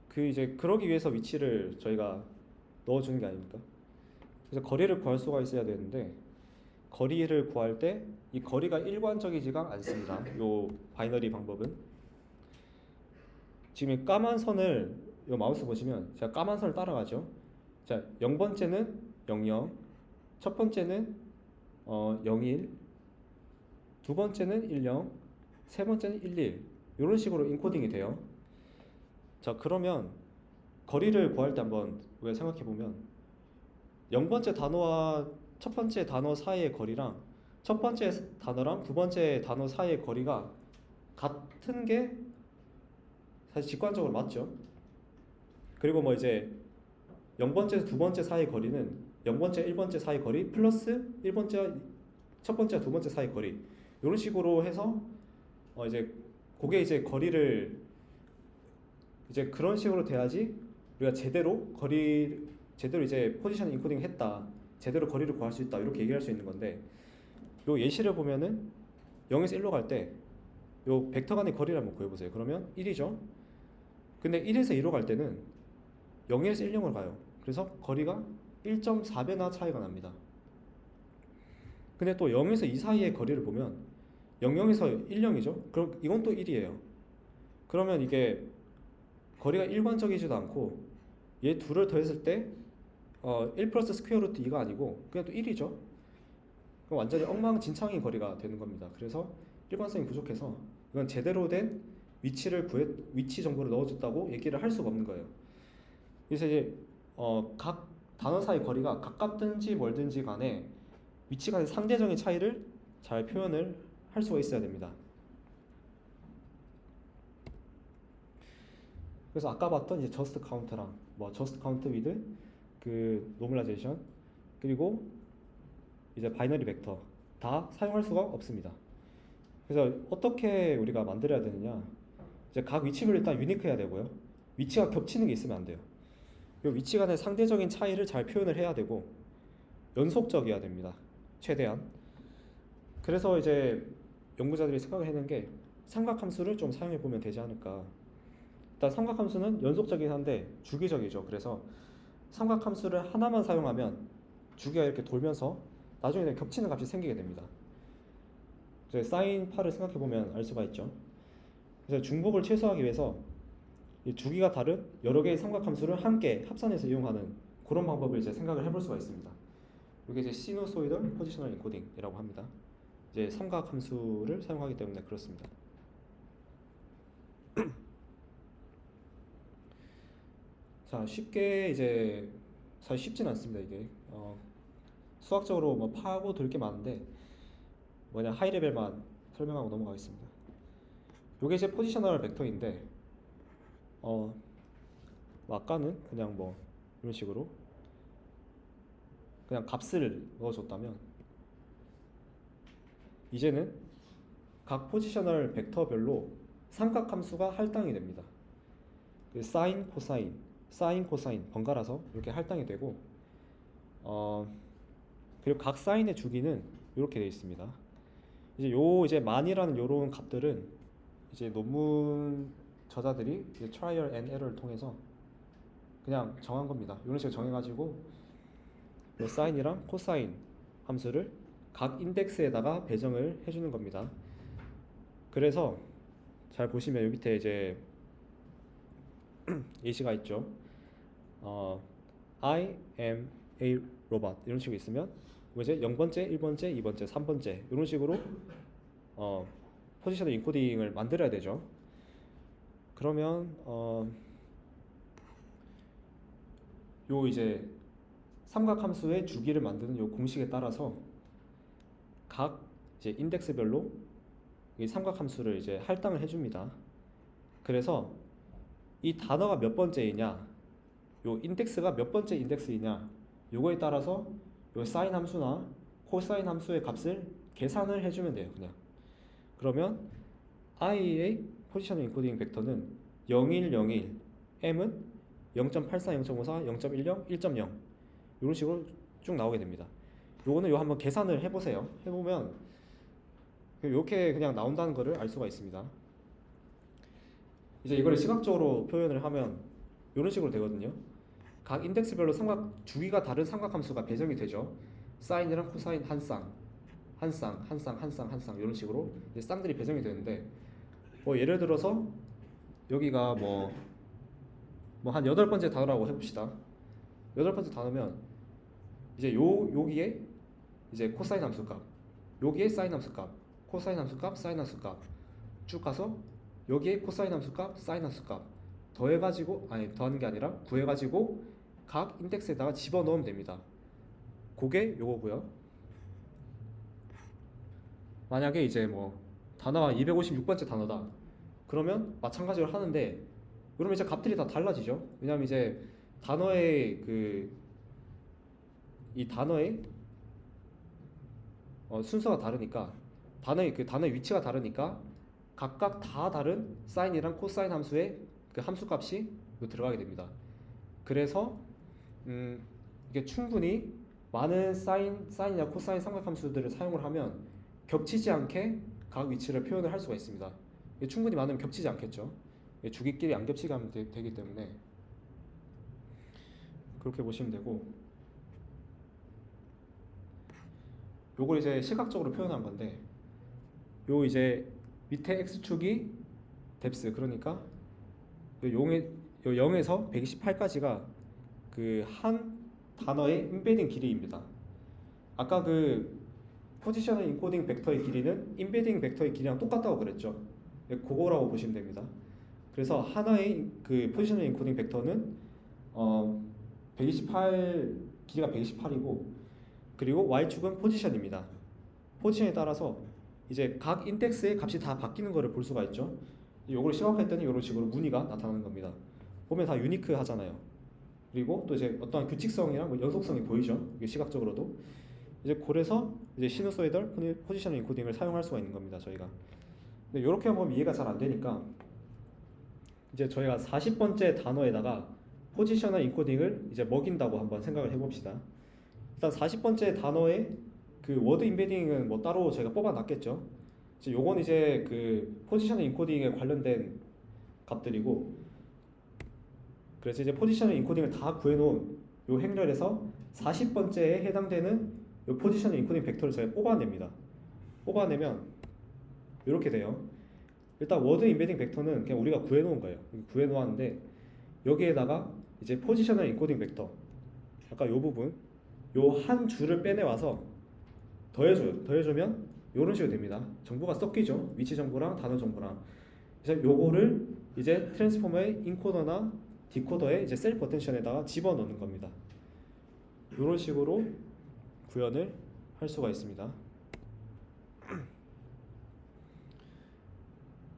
그러기 위해서 위치를 저희가 넣어주는 게 아닙니까? 그래서 거리를 구할 수가 있어야 되는데 거리를 구할 때 이 거리가 일관적이지가 않습니다. 요 바이너리 방법은 지금 까만 선을 요 마우스 보시면 제가 까만 선을 따라가죠. 자, 0번째는 00, 첫 번째는 01, 두 번째는 10, 세 번째는 11 이런 식으로 인코딩이 돼요. 자, 그러면 거리를 구할 때 한번 우리가 생각해 보면 0번째 단어와 첫 번째 단어 사이의 거리랑 첫 번째 단어랑 두 번째 단어 사이의 거리가 같은 게 사실 직관적으로 맞죠. 그리고 뭐 이제 0번째에서 두 번째 사이의 거리는 0번째, 1번째 사이 거리 플러스 1번째, 첫 번째와 두 번째 사이 거리 이런 식으로 해서 이제 그게 이제 거리를 이제 그런 식으로 돼야지 우리가 제대로 이제 포지션 인코딩 했다, 제대로 거리를 구할 수 있다 이렇게 얘기할 수 있는 건데 요 예시를 보면은 0에서 1로 갈 때 요 벡터 간의 거리를 한번 구해보세요. 그러면 1이죠. 근데 1에서 2로 갈 때는 0에서 1, 0을 가요. 그래서 거리가 1.4배나 차이가 납니다. 근데 또 0에서 2 사이의 거리를 보면 00에서 1, 0이죠. 그럼 이건 또 1이에요. 그러면 이게 거리가 일관적이지도 않고 얘 둘을 더했을 때 1 플러스 스퀘어 루트 2가 아니고 그냥 또 1이죠. 그럼 완전히 엉망진창인 거리가 되는 겁니다. 그래서 일관성이 부족해서 이건 제대로 된 위치 정보를 넣어줬다고 얘기를 할 수가 없는 거예요. 그래서 이제 각 단어 사이 거리가 가깝든지 멀든지 간에 위치 간의 상대적인 차이를 잘 표현을 할 수가 있어야 됩니다. 그래서 아까 봤던 이제 just count랑 뭐 just count with 그 normalization 그리고 이제 바이너리 벡터 다 사용할 수가 없습니다. 그래서 어떻게 우리가 만들어야 되느냐? 이제 각 위치별로 일단 유니크해야 되고요. 위치가 겹치는 게 있으면 안 돼요. 이 위치 간의 상대적인 차이를 잘 표현을 해야 되고 연속적이어야 됩니다. 최대한. 그래서 이제 연구자들이 생각을 해낸 게 삼각함수를 좀 사용해 보면 되지 않을까. 일단 삼각함수는 연속적이긴 한데 주기적이죠. 그래서 삼각함수를 하나만 사용하면 주기가 이렇게 돌면서 나중에 겹치는 값이 생기게 됩니다. 이제 사인 파를 생각해 보면 알 수가 있죠. 그래서 중복을 최소화하기 위해서 이 주기가 다른 여러 개의 삼각함수를 함께 합산해서 이용하는 그런 방법을 이제 생각을 해볼 수가 있습니다. 이게 이제 시누소이덜 포지셔널 인코딩이라고 합니다. 이제 삼각함수를 사용하기 때문에 그렇습니다. 자, 쉽게 이제 사실 쉽진 않습니다. 이게 수학적으로 뭐 파고 돌 게 많은데 뭐냐 하이 레벨만 설명하고 넘어가겠습니다. 요게 이제 포지셔널 벡터인데 뭐 아까는 그냥 뭐 이런 식으로 그냥 값을 넣어줬다면 이제는 각 포지셔널 벡터별로 삼각함수가 할당이 됩니다. 그 사인, 코사인 번갈아서 이렇게 할당이 되고 그리고 각 사인의 주기는 이렇게 되어 있습니다. 이제 만이라는 요런 값들은 이제 논문 저자들이 이제 트라이얼 앤 에러를 통해서 그냥 정한 겁니다. 이런 식으로 정해가지고 사인이랑 코사인 함수를 각 인덱스에다가 배정을 해주는 겁니다. 그래서 잘 보시면 여기 밑에 이제 예시가 있죠. I am a robot 이런 식으로 있으면 이제 0번째, 1번째, 2번째, 3번째 이런 식으로 포지셔널 인코딩을 만들어야 되죠. 그러면 요 이제 삼각함수의 주기를 만드는 요 공식에 따라서 각 이제 인덱스별로 이 삼각함수를 이제 할당을 해줍니다. 그래서 이 단어가 몇 번째이냐, 요 인덱스가 몇 번째 인덱스이냐, 요거에 따라서 요 사인 함수나 코사인 함수의 값을 계산을 해주면 돼요. 그냥. 그러면 i의 포지셔널 인코딩 벡터는 0101, m은 0.84, 0.54, 0.10, 1.0 이런 식으로 쭉 나오게 됩니다. 요거는 요 한번 계산을 해보세요. 해보면 이렇게 그냥 나온다는 것을 알 수가 있습니다. 이제 이걸 시각적으로 표현을 하면 이런 식으로 되거든요. 각 인덱스별로 주기가 다른 삼각함수가 배정이 되죠. 사인이랑 코사인 한 쌍 이런 식으로 이제 쌍들이 배정이 되는데 예를 들어서 여기가 뭐 한 8번째 단어라고 해봅시다. 8번째 단어면 이제 여기에 이제 코사인 함수 값, 여기에 사인 함수 값, 코사인 함수 값, 사인 함수 값 쭉 가서 여기에 코사인 함수 값, 사인 함수 값 더해가지고 아니 더하는 게 아니라 구해가지고 각 인덱스에다가 집어넣으면 됩니다. 그게 요거고요. 만약에 이제 뭐 단어가 256번째 단어다. 그러면 마찬가지로 하는데 그러면 이제 값들이 다 달라지죠. 왜냐면 이제 단어의 이 단어의 순서가 다르니까 단어의 위치가 다르니까 각각 다 다른 사인이랑 코사인 함수의 그 함수 값이 들어가게 됩니다. 그래서 이게 충분히 많은 사인이나 코사인 삼각함수들을 사용을 하면 겹치지 않게 각 위치를 표현을 할 수가 있습니다. 이게 충분히 많으면 겹치지 않겠죠. 주기끼리 안 겹치게 하면 되기 때문에 그렇게 보시면 되고, 요걸 이제 시각적으로 표현한 건데, 요 이제 밑에 x축이 뎁스, 그러니까 요 0에서 128까지가 그 한 단어의 인베딩 길이입니다. 아까 그 포지셔널 인코딩 벡터의 길이는 인베딩 벡터의 길이랑 똑같다고 그랬죠. 그거라고 보시면 됩니다. 그래서 하나의 그 포지셔널 인코딩 벡터는 128 길이가 128이고, 그리고 y축은 포지션입니다. 포지션에 따라서 이제 각 인덱스의 값이 다 바뀌는 것을 볼 수가 있죠. 이걸 시각화했더니 이런 식으로 무늬가 나타나는 겁니다. 보면 다 유니크 하잖아요. 그리고 또 이제 어떠한 규칙성이랑 뭐 연속성이 보이죠. 이게 시각적으로도. 이제 그래서 이제 시누소이덜 포지셔널 인코딩을 사용할 수가 있는 겁니다. 저희가. 근데 이렇게 보면 이해가 잘 안 되니까 이제 저희가 40번째 단어에다가 포지셔널 인코딩을 이제 먹인다고 한번 생각을 해봅시다. 일단 40번째 단어의 그 워드 인베딩은 뭐 따로 제가 뽑아놨겠죠. 요건 이제 그 포지셔널 인코딩에 관련된 값들이고, 그래서 이제 포지셔널 인코딩을 다 구해놓은 요 행렬에서 40번째에 해당되는 요 포지셔널 인코딩 벡터를 저희가 뽑아냅니다. 뽑아내면 이렇게 돼요. 일단 워드 인베딩 벡터는 그냥 우리가 구해놓은 거예요. 구해놓았는데 여기에다가 이제 포지셔널 인코딩 벡터, 아까 요 부분, 요 한 줄을 빼내와서 더해줘요. 더해주면 이런 식으로 됩니다. 정보가 섞이죠. 위치 정보랑 단어 정보랑. 그래서 요거를 이제 트랜스포머의 인코더나 디코더의 이제 셀프 어텐션에다가 집어넣는 겁니다. 이런 식으로 구현을 할 수가 있습니다.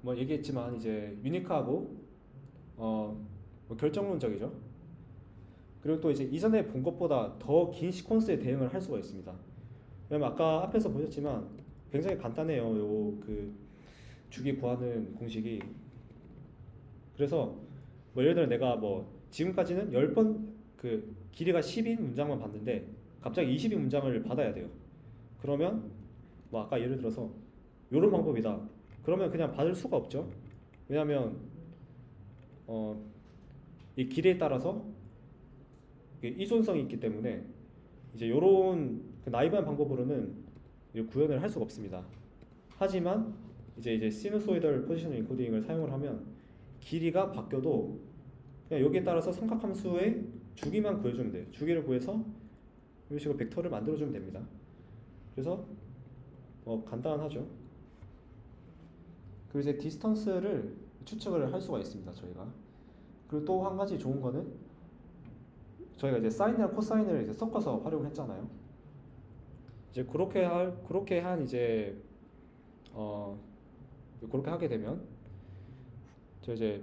뭐 얘기했지만 이제 유니크하고 뭐 결정론적이죠. 그리고 또 이제 이전에 본 것보다 더 긴 시퀀스에 대응을 할 수가 있습니다. 왜냐면 아까 앞에서 보셨지만 굉장히 간단해요. 요 그 주기 구하는 공식이. 그래서 뭐 예를 들어 내가 뭐 지금까지는 10번 그 길이가 10인 문장만 봤는데 갑자기 20인 문장을 받아야 돼요. 그러면 뭐 아까 예를 들어서 요런 방법이다. 그러면 그냥 받을 수가 없죠. 왜냐면 이 길이에 따라서 이존성이 있기 때문에 이제 요런 그 나이브한 방법으로는 구현을 할 수가 없습니다. 하지만 이제 시누소이덜 포지셔널 인코딩을 사용을 하면 길이가 바뀌어도 그냥 여기에 따라서 삼각함수의 주기만 구해주면 돼요. 주기를 구해서 이런 식으로 벡터를 만들어주면 됩니다. 그래서 간단하죠. 그리고 이제 디스턴스를 추측을 할 수가 있습니다. 저희가. 그리고 또 한 가지 좋은 거는 저희가 이제 사인이랑 코사인을 이제 섞어서 활용을 했잖아요. 이제 그렇게 하게 되면 저 이제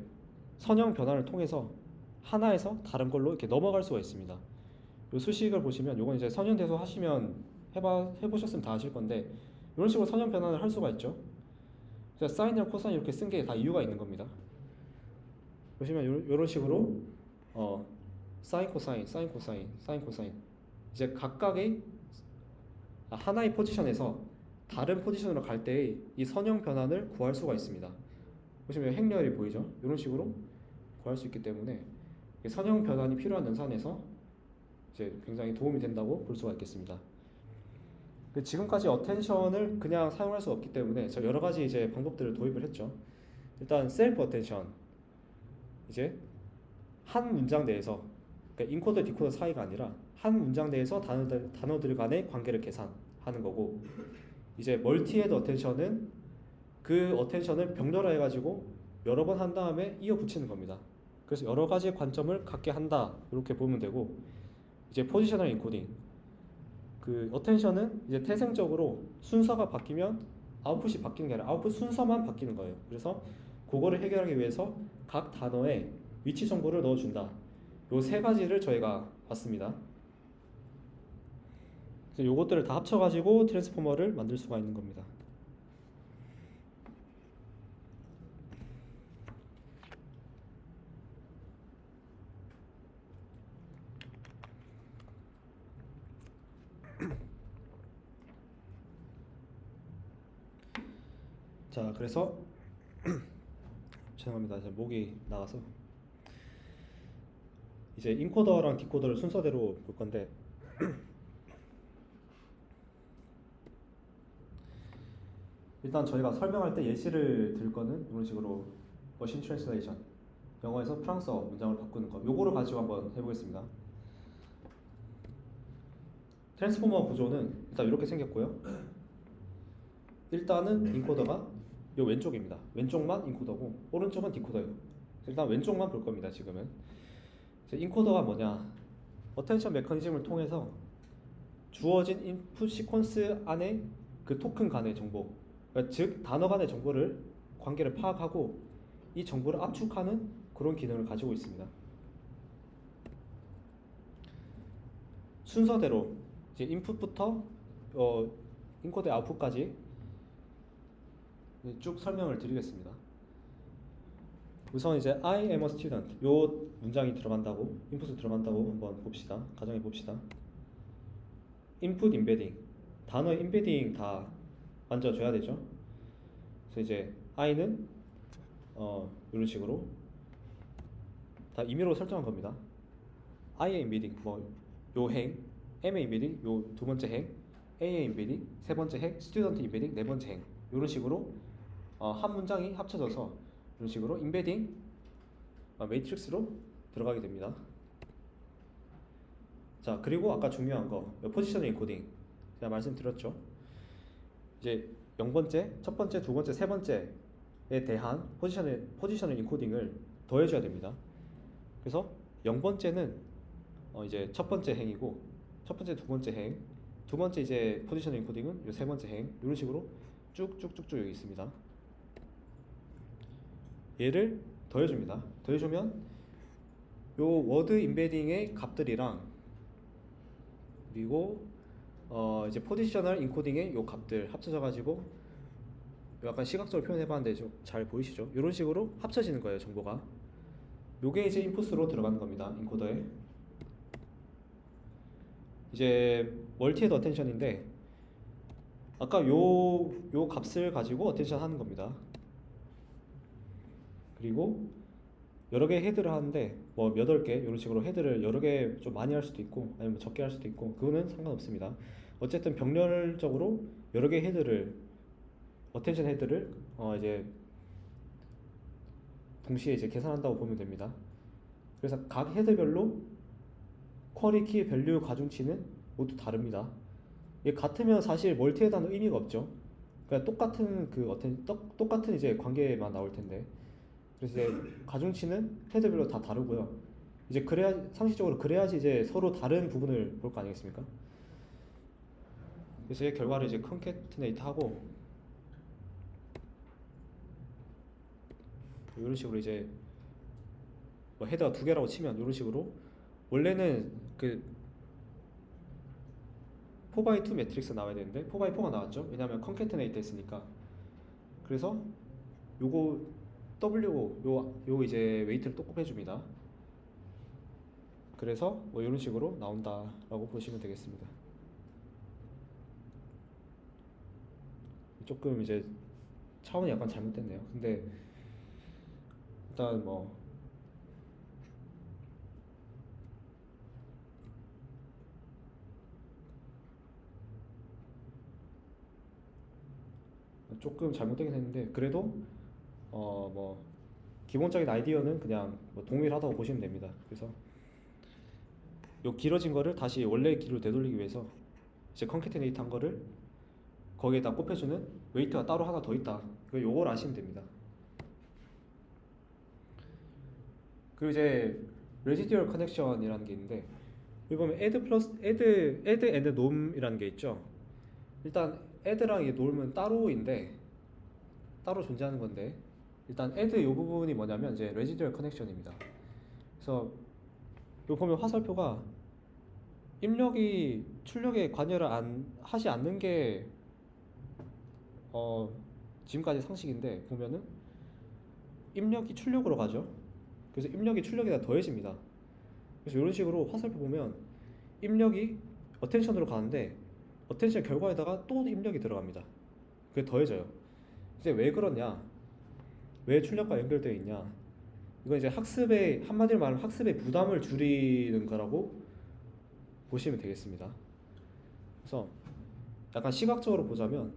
선형 변환을 통해서 하나에서 다른 걸로 이렇게 넘어갈 수가 있습니다. 이 수식을 보시면 요건 이제 선형대소 하시면 해보셨으면 다 아실 건데 이런 식으로 선형 변환을 할 수가 있죠. 사인이랑 코사인 이렇게 쓴 게 다 이유가 있는 겁니다. 보시면 이런 식으로 사인 코사인, 사인 코사인, 사인 코사인 이제 각각의 하나의 포지션에서 다른 포지션으로 갈 때의 이 선형 변환을 구할 수가 있습니다. 보시면 행렬이 보이죠? 이런 식으로 구할 수 있기 때문에 선형 변환이 필요한 연산에서 이제 굉장히 도움이 된다고 볼 수가 있겠습니다. 지금까지 어텐션을 그냥 사용할 수 없기 때문에 제가 여러 가지 이제 방법들을 도입을 했죠. 일단 셀프 어텐션, 이제 한 문장 내에서 그러니까 인코더 디코더 사이가 아니라 한 문장 내에서 단어들 간의 관계를 계산하는 거고, 이제 멀티헤드 어텐션은 그 어텐션을 병렬화 해가지고 여러 번 한 다음에 이어 붙이는 겁니다. 그래서 여러 가지 관점을 갖게 한다 이렇게 보면 되고, 이제 포지셔널 인코딩, 그 어텐션은 이제 태생적으로 순서가 바뀌면 아웃풋이 바뀌는 게 아니라 아웃풋 순서만 바뀌는 거예요. 그래서 그거를 해결하기 위해서 각 단어에 위치 정보를 넣어준다. 요 세 가지를 저희가 봤습니다. 그래서 요것들을 다 합쳐가지고 트랜스포머를 만들 수가 있는 겁니다. 자, 그래서 죄송합니다. 제 목이 나가서 이제 인코더랑 디코더를 순서대로 볼 건데, 일단 저희가 설명할 때 예시를 들 거는 이런 식으로 머신 트랜슬레이션, 영어에서 프랑스어 문장을 바꾸는 거, 요거를 가지고 한번 해보겠습니다. 트랜스포머 구조는 일단 이렇게 생겼고요. 일단은 인코더가 요 왼쪽입니다. 왼쪽만 인코더고 오른쪽은 디코더예요. 일단 왼쪽만 볼 겁니다. 지금은 인코더가 뭐냐, 어텐션 메커니즘을 통해서 주어진 인풋 시퀀스 안에 그 토큰 간의 정보, 그러니까 즉 단어 간의 정보를 관계를 파악하고 이 정보를 압축하는 그런 기능을 가지고 있습니다. 순서대로 이제 인풋부터 인코더의 아웃풋까지 쭉 설명을 드리겠습니다. 우선 이제 I am a student 요 문장이 들어간다고, 인풋이 들어간다고 한번 봅시다. 가정해 봅시다. 인풋 임베딩, 단어 임베딩 다 만져줘야 되죠. 그래서 이제 I는 이런 식으로 다 임의로 설정한 겁니다. I의 임베딩 요 행, M의 임베딩 요 두 번째 행, A의 임베딩 세 번째 행, 스튜던트 임베딩 네 번째 행, 이런 식으로 한 문장이 합쳐져서 이런 식으로 임베딩 매트릭스로 들어가게 됩니다. 자, 그리고 아까 중요한 거 포지셔널 인코딩 제가 말씀드렸죠. 이제 0번째, 첫 번째, 두 번째, 세 번째에 대한 포지셔널 인코딩을 더해줘야 됩니다. 그래서 0번째는 이제 첫 번째 행이고, 첫 번째, 두 번째 행, 두 번째 이제 포지셔널 인코딩은 세 번째 행, 이런 식으로 쭉쭉쭉쭉 여기 있습니다. 얘를 더해줍니다. 더해주면 요 워드 임베딩의 값들이랑 그리고 이제 포지셔널 인코딩의 요 값들 합쳐져 가지고 약간 시각적으로 표현해봤는데 좀 잘 보이시죠? 이런 식으로 합쳐지는 거예요, 정보가. 요게 이제 인풋으로 들어가는 겁니다, 인코더에. 이제 멀티헤드 어텐션인데 아까 요 값을 가지고 어텐션 하는 겁니다. 그리고 여러 개 헤드를 하는데 뭐 몇 월 개 이런 식으로 헤드를 여러 개 좀 많이 할 수도 있고 아니면 적게 할 수도 있고 그거는 상관없습니다. 어쨌든 병렬적으로 여러 개 헤드를 어텐션 헤드를 이제 동시에 이제 계산한다고 보면 됩니다. 그래서 각 헤드별로 쿼리 키 밸류 가중치는 모두 다릅니다. 이게 같으면 사실 멀티헤드는 의미가 없죠. 그냥 똑같은 똑같은 이제 관계만 나올 텐데. 그래서 이제 가중치는 헤드별로 다 다르고요. 이제 상식적으로 그래야지 이제 서로 다른 부분을 볼 거 아니겠습니까? 그래서 이 결과를 이제 컨캐트네이트 하고 이런 식으로 이제 뭐 헤드가 두 개라고 치면 이런 식으로 원래는 그 4x2 매트릭스 나와야 되는데 4x4가 나왔죠. 왜냐하면 컨캐트네이트 했으니까. 그래서 요거 W 요 이제 웨이트를 또 곱해줍니다. 그래서 뭐 이런 식으로 나온다라고 보시면 되겠습니다. 조금 이제 차원이 약간 잘못됐네요. 근데 일단 뭐 조금 잘못되긴 했는데 그래도 뭐 기본적인 아이디어는 그냥 뭐 동일하다고 보시면 됩니다. 그래서 요 길어진 거를 다시 원래 길로 되돌리기 위해서 이제 컨캐테네이트 한 거를 거기에다 곱해주는 웨이트가 따로 하나 더 있다. 요걸 아시면 됩니다. 그리고 이제 residual connection이라는 게 있는데 여기 보면 add and norm이라는 게 있죠. 일단 add랑 이 norm은 따로인데 따로 존재하는 건데 일단 add 이 부분이 뭐냐면 이제 residual connection입니다. 그래서 여기 보면 화살표가 입력이 출력에 관여를 하지 않는 게 지금까지 상식인데 보면은 입력이 출력으로 가죠. 그래서 입력이 출력에다 더해집니다. 그래서 이런 식으로 화살표 보면 입력이 어텐션으로 가는데 어텐션 결과에다가 또 입력이 들어갑니다. 그게 더해져요. 이제 왜 그러냐? 왜 출력과 연결되어 있냐? 이건 이제 학습의 한마디로 말하면 학습의 부담을 줄이는 거라고 보시면 되겠습니다. 그래서 약간 시각적으로 보자면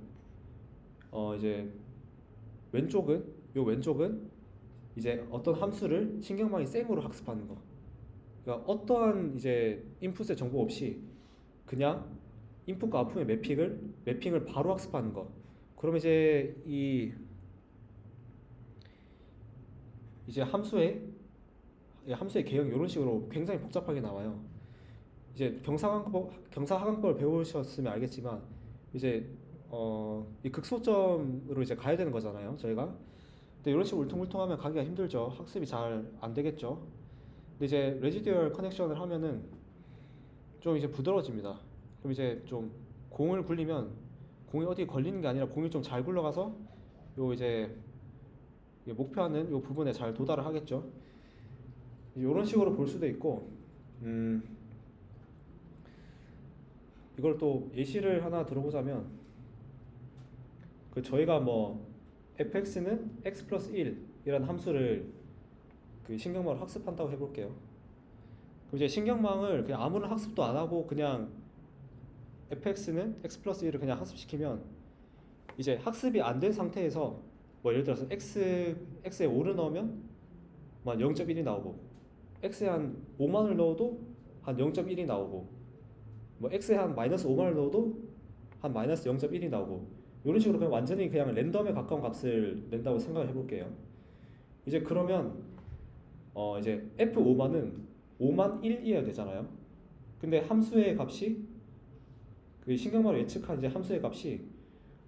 이제 왼쪽은 이제 어떤 함수를 신경망이 생으로 학습하는 거. 그러니까 어떠한 이제 인풋의 정보 없이 그냥 인풋과 아웃풋의 매핑을 바로 학습하는 거. 그럼 이제 이제 함수의 개형이 이런 식으로 굉장히 복잡하게 나와요. 이제 경사하강법을 배우셨으면 알겠지만 이제 이 극소점으로 이제 가야 되는 거잖아요, 저희가. 근데 이런 식으로 울퉁불퉁하면 가기가 힘들죠. 학습이 잘 안 되겠죠. 근데 이제 레지듀얼 커넥션을 하면은 좀 이제 부드러워집니다. 그럼 이제 좀 공을 굴리면 공이 어디 걸리는 게 아니라 공이 좀 잘 굴러가서 요 이제 목표하는 요 부분에 잘 도달을 하겠죠. 이런 식으로 볼 수도 있고, 이걸 또 예시를 하나 들어보자면, 그 저희가 뭐 fx는 x 플러스 1이라는 함수를 그 신경망으로 학습한다고 해볼게요. 그럼 이제 신경망을 그냥 아무런 학습도 안 하고 그냥 fx는 x 플러스 1을 그냥 학습시키면 이제 학습이 안 된 상태에서 뭐 예를 들어서 x에 5를 넣으면 뭐 0.1이 나오고 x에 한 5만을 넣어도 한 0.1이 나오고 뭐 x에 한 마이너스 5만을 넣어도 한 마이너스 0.1이 나오고 이런 식으로 그냥 완전히 그냥 랜덤에 가까운 값을 낸다고 생각을 해볼게요. 이제 그러면 이제 f5만은 5만 1이어야 되잖아요. 근데 함수의 값이 그 신경망으로 예측한 이제 함수의 값이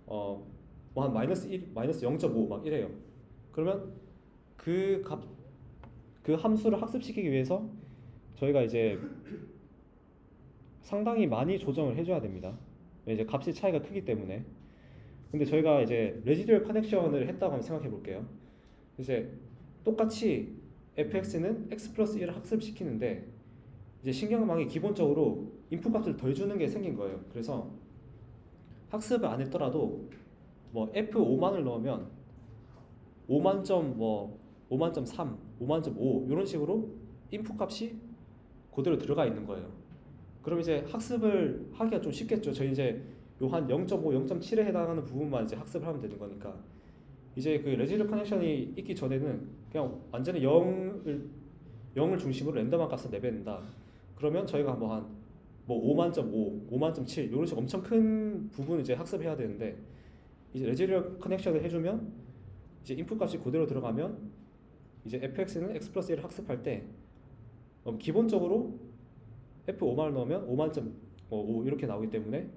뭐 한 마이너스 1, 마이너스 0.5 막 이래요. 그러면 그 함수를 학습시키기 위해서 저희가 이제 상당히 많이 조정을 해줘야 됩니다. 이제 값의 차이가 크기 때문에. 근데 저희가 이제 레지듀얼 커넥션을 했다고 한번 생각해 볼게요. 이제 똑같이 fx는 x 플러스 1을 학습시키는데 이제 신경망이 기본적으로 인풋 값을 더해주는 게 생긴 거예요. 그래서 학습을 안 했더라도 뭐 f5만을 넣으면 5만점 뭐 5만점 3, 5만점 5 이런 식으로 인풋 값이 그대로 들어가 있는 거예요. 그럼 이제 학습을 하기가 좀 쉽겠죠. 저희 이제 요 한 0.5, 0.7에 해당하는 부분만 이제 학습을 하면 되는 거니까. 이제 그 레지듀얼 커넥션이 있기 전에는 그냥 완전히 0을 중심으로 랜덤한 값을 내뱉는다. 그러면 저희가 뭐 뭐 5만점 5, 5만점 7 이런 식으로 엄청 큰 부분을 이제 학습해야 되는데 이제 레지듀얼 커넥션을 해주면 이제 인풋 값이 그대로 들어가면 이제 fx는 x 플러스 1을 학습할 때 기본적으로 f5만을 넣으면 5만점 5 이렇게 나오기 때문에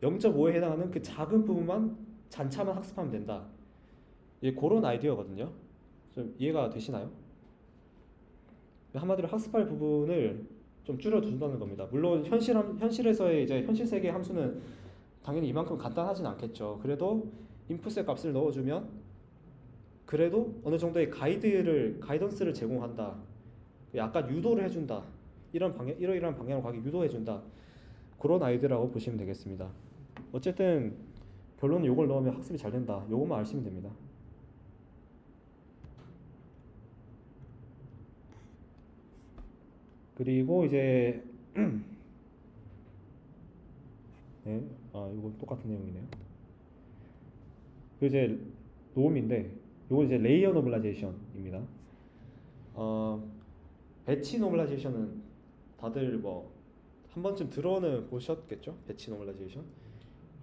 0.5에 해당하는 그 작은 부분만 잔차만 학습하면 된다. 예, 그런 아이디어거든요. 좀 이해가 되시나요? 한마디로 학습할 부분을 좀 줄여준다는 겁니다. 물론 현실에서의 이제 현실 세계의 함수는 당연히 이만큼 간단하진 않겠죠. 그래도 인풋의 값을 넣어주면 그래도 어느 정도의 가이던스를 제공한다. 약간 유도를 해준다. 이러이러한 방향으로 가기 유도해준다. 그런 아이디어라고 보시면 되겠습니다. 어쨌든 결론은 요걸 넣으면 학습이 잘 된다. 요것만 아시면 됩니다. 그리고 이제 네, 이건 똑같은 내용이네요. 그 이제 노음인데, 요건 이제 레이어 노멀라이제이션입니다. 배치 노멀라이제이션은 다들 뭐 한 번쯤 들어는 보셨겠죠? 배치 노멀라이제이션.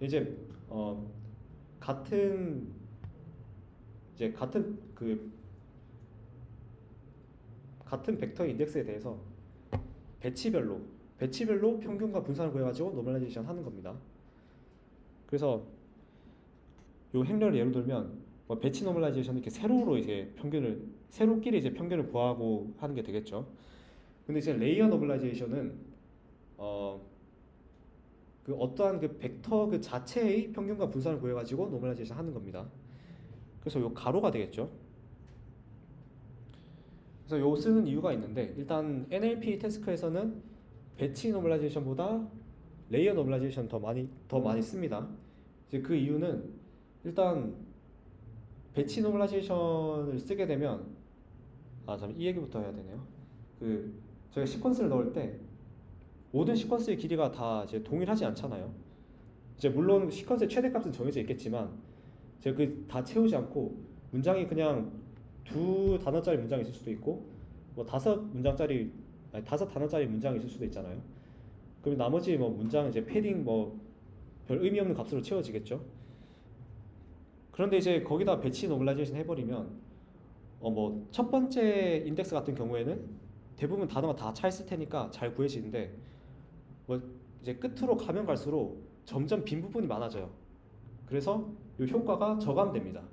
이제 같은 같은 벡터 인덱스에 대해서 배치별로 평균과 분산을 구해가지고 노멀라이제이션 하는 겁니다. 그래서 요 행렬을 예로 들면 뭐 배치 노멀라이제이션 이렇게 세로로 이제 세로끼리 이제 평균을 구하고 하는 게 되겠죠. 근데 이제 레이어 노멀라이제이션은 그 어떠한 그 벡터 그 자체의 평균과 분산을 구해가지고 노멀라이제이션 하는 겁니다. 그래서 요 가로가 되겠죠. 그래서 요 쓰는 이유가 있는데, 일단 NLP 태스크에서는 배치 노멀라이제이션보다 레이어 노멀라이제이션 더 많이 씁니다. 이제 그 이유는 일단 배치 노멀라이제이션을 쓰게 되면 이 얘기부터 해야 되네요. 그 저희가 시퀀스를 넣을 때 모든 시퀀스의 길이가 다 이제 동일하지 않잖아요. 이제 물론 시퀀스의 최대값은 정해져 있겠지만 제가 그 다 채우지 않고 문장이 그냥 2단어짜리 문장이 있을 수도 있고 뭐 5단어짜리 문장이 있을 수도 있잖아요. 그럼 나머지 뭐 문장 이제 패딩 뭐 별 의미 없는 값으로 채워지겠죠. 그런데 이제 거기다 배치 노멀라이제이션 해버리면 뭐 첫 번째 인덱스 같은 경우에는 대부분 단어가 다 차 있을 테니까 잘 구해지는데 뭐 이제 끝으로 가면 갈수록 점점 빈 부분이 많아져요. 그래서 이 효과가 저감됩니다.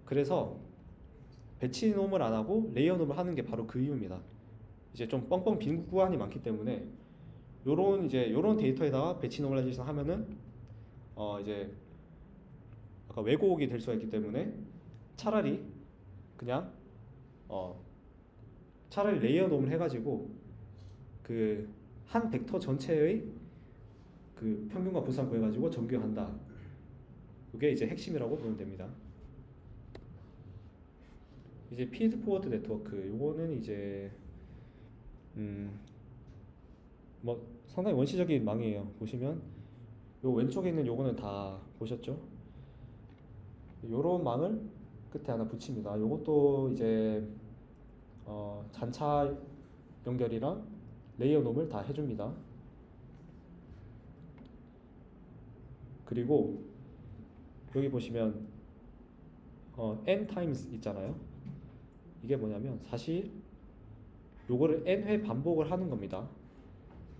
그래서 배치 놈을 안 하고 레이어 놈을 하는 게 바로 그 이유입니다. 이제 좀 뻥뻥 빈 구간이 많기 때문에 요런 데이터에다가 배치 노멀라이제이션 하면은 이제 약간 왜곡이 될 수가 있기 때문에 차라리 그냥 차라리 레이어 놈을 해가지고 그 한 벡터 전체의 그 평균과 분산 구해가지고 정규한다. 이게 이제 핵심이라고 보면 됩니다. 이제 피드포워드 네트워크 요거는 이제 뭐 상당히 원시적인 망이에요. 보시면 요 왼쪽에 있는 요거는 다 보셨죠? 요런 망을 끝에 하나 붙입니다. 요것도 이제 잔차 연결이랑 레이어 놈을 다 해줍니다. 그리고 여기 보시면 n times 있잖아요. 이게 뭐냐면 사실 요거를 n회 반복을 하는 겁니다.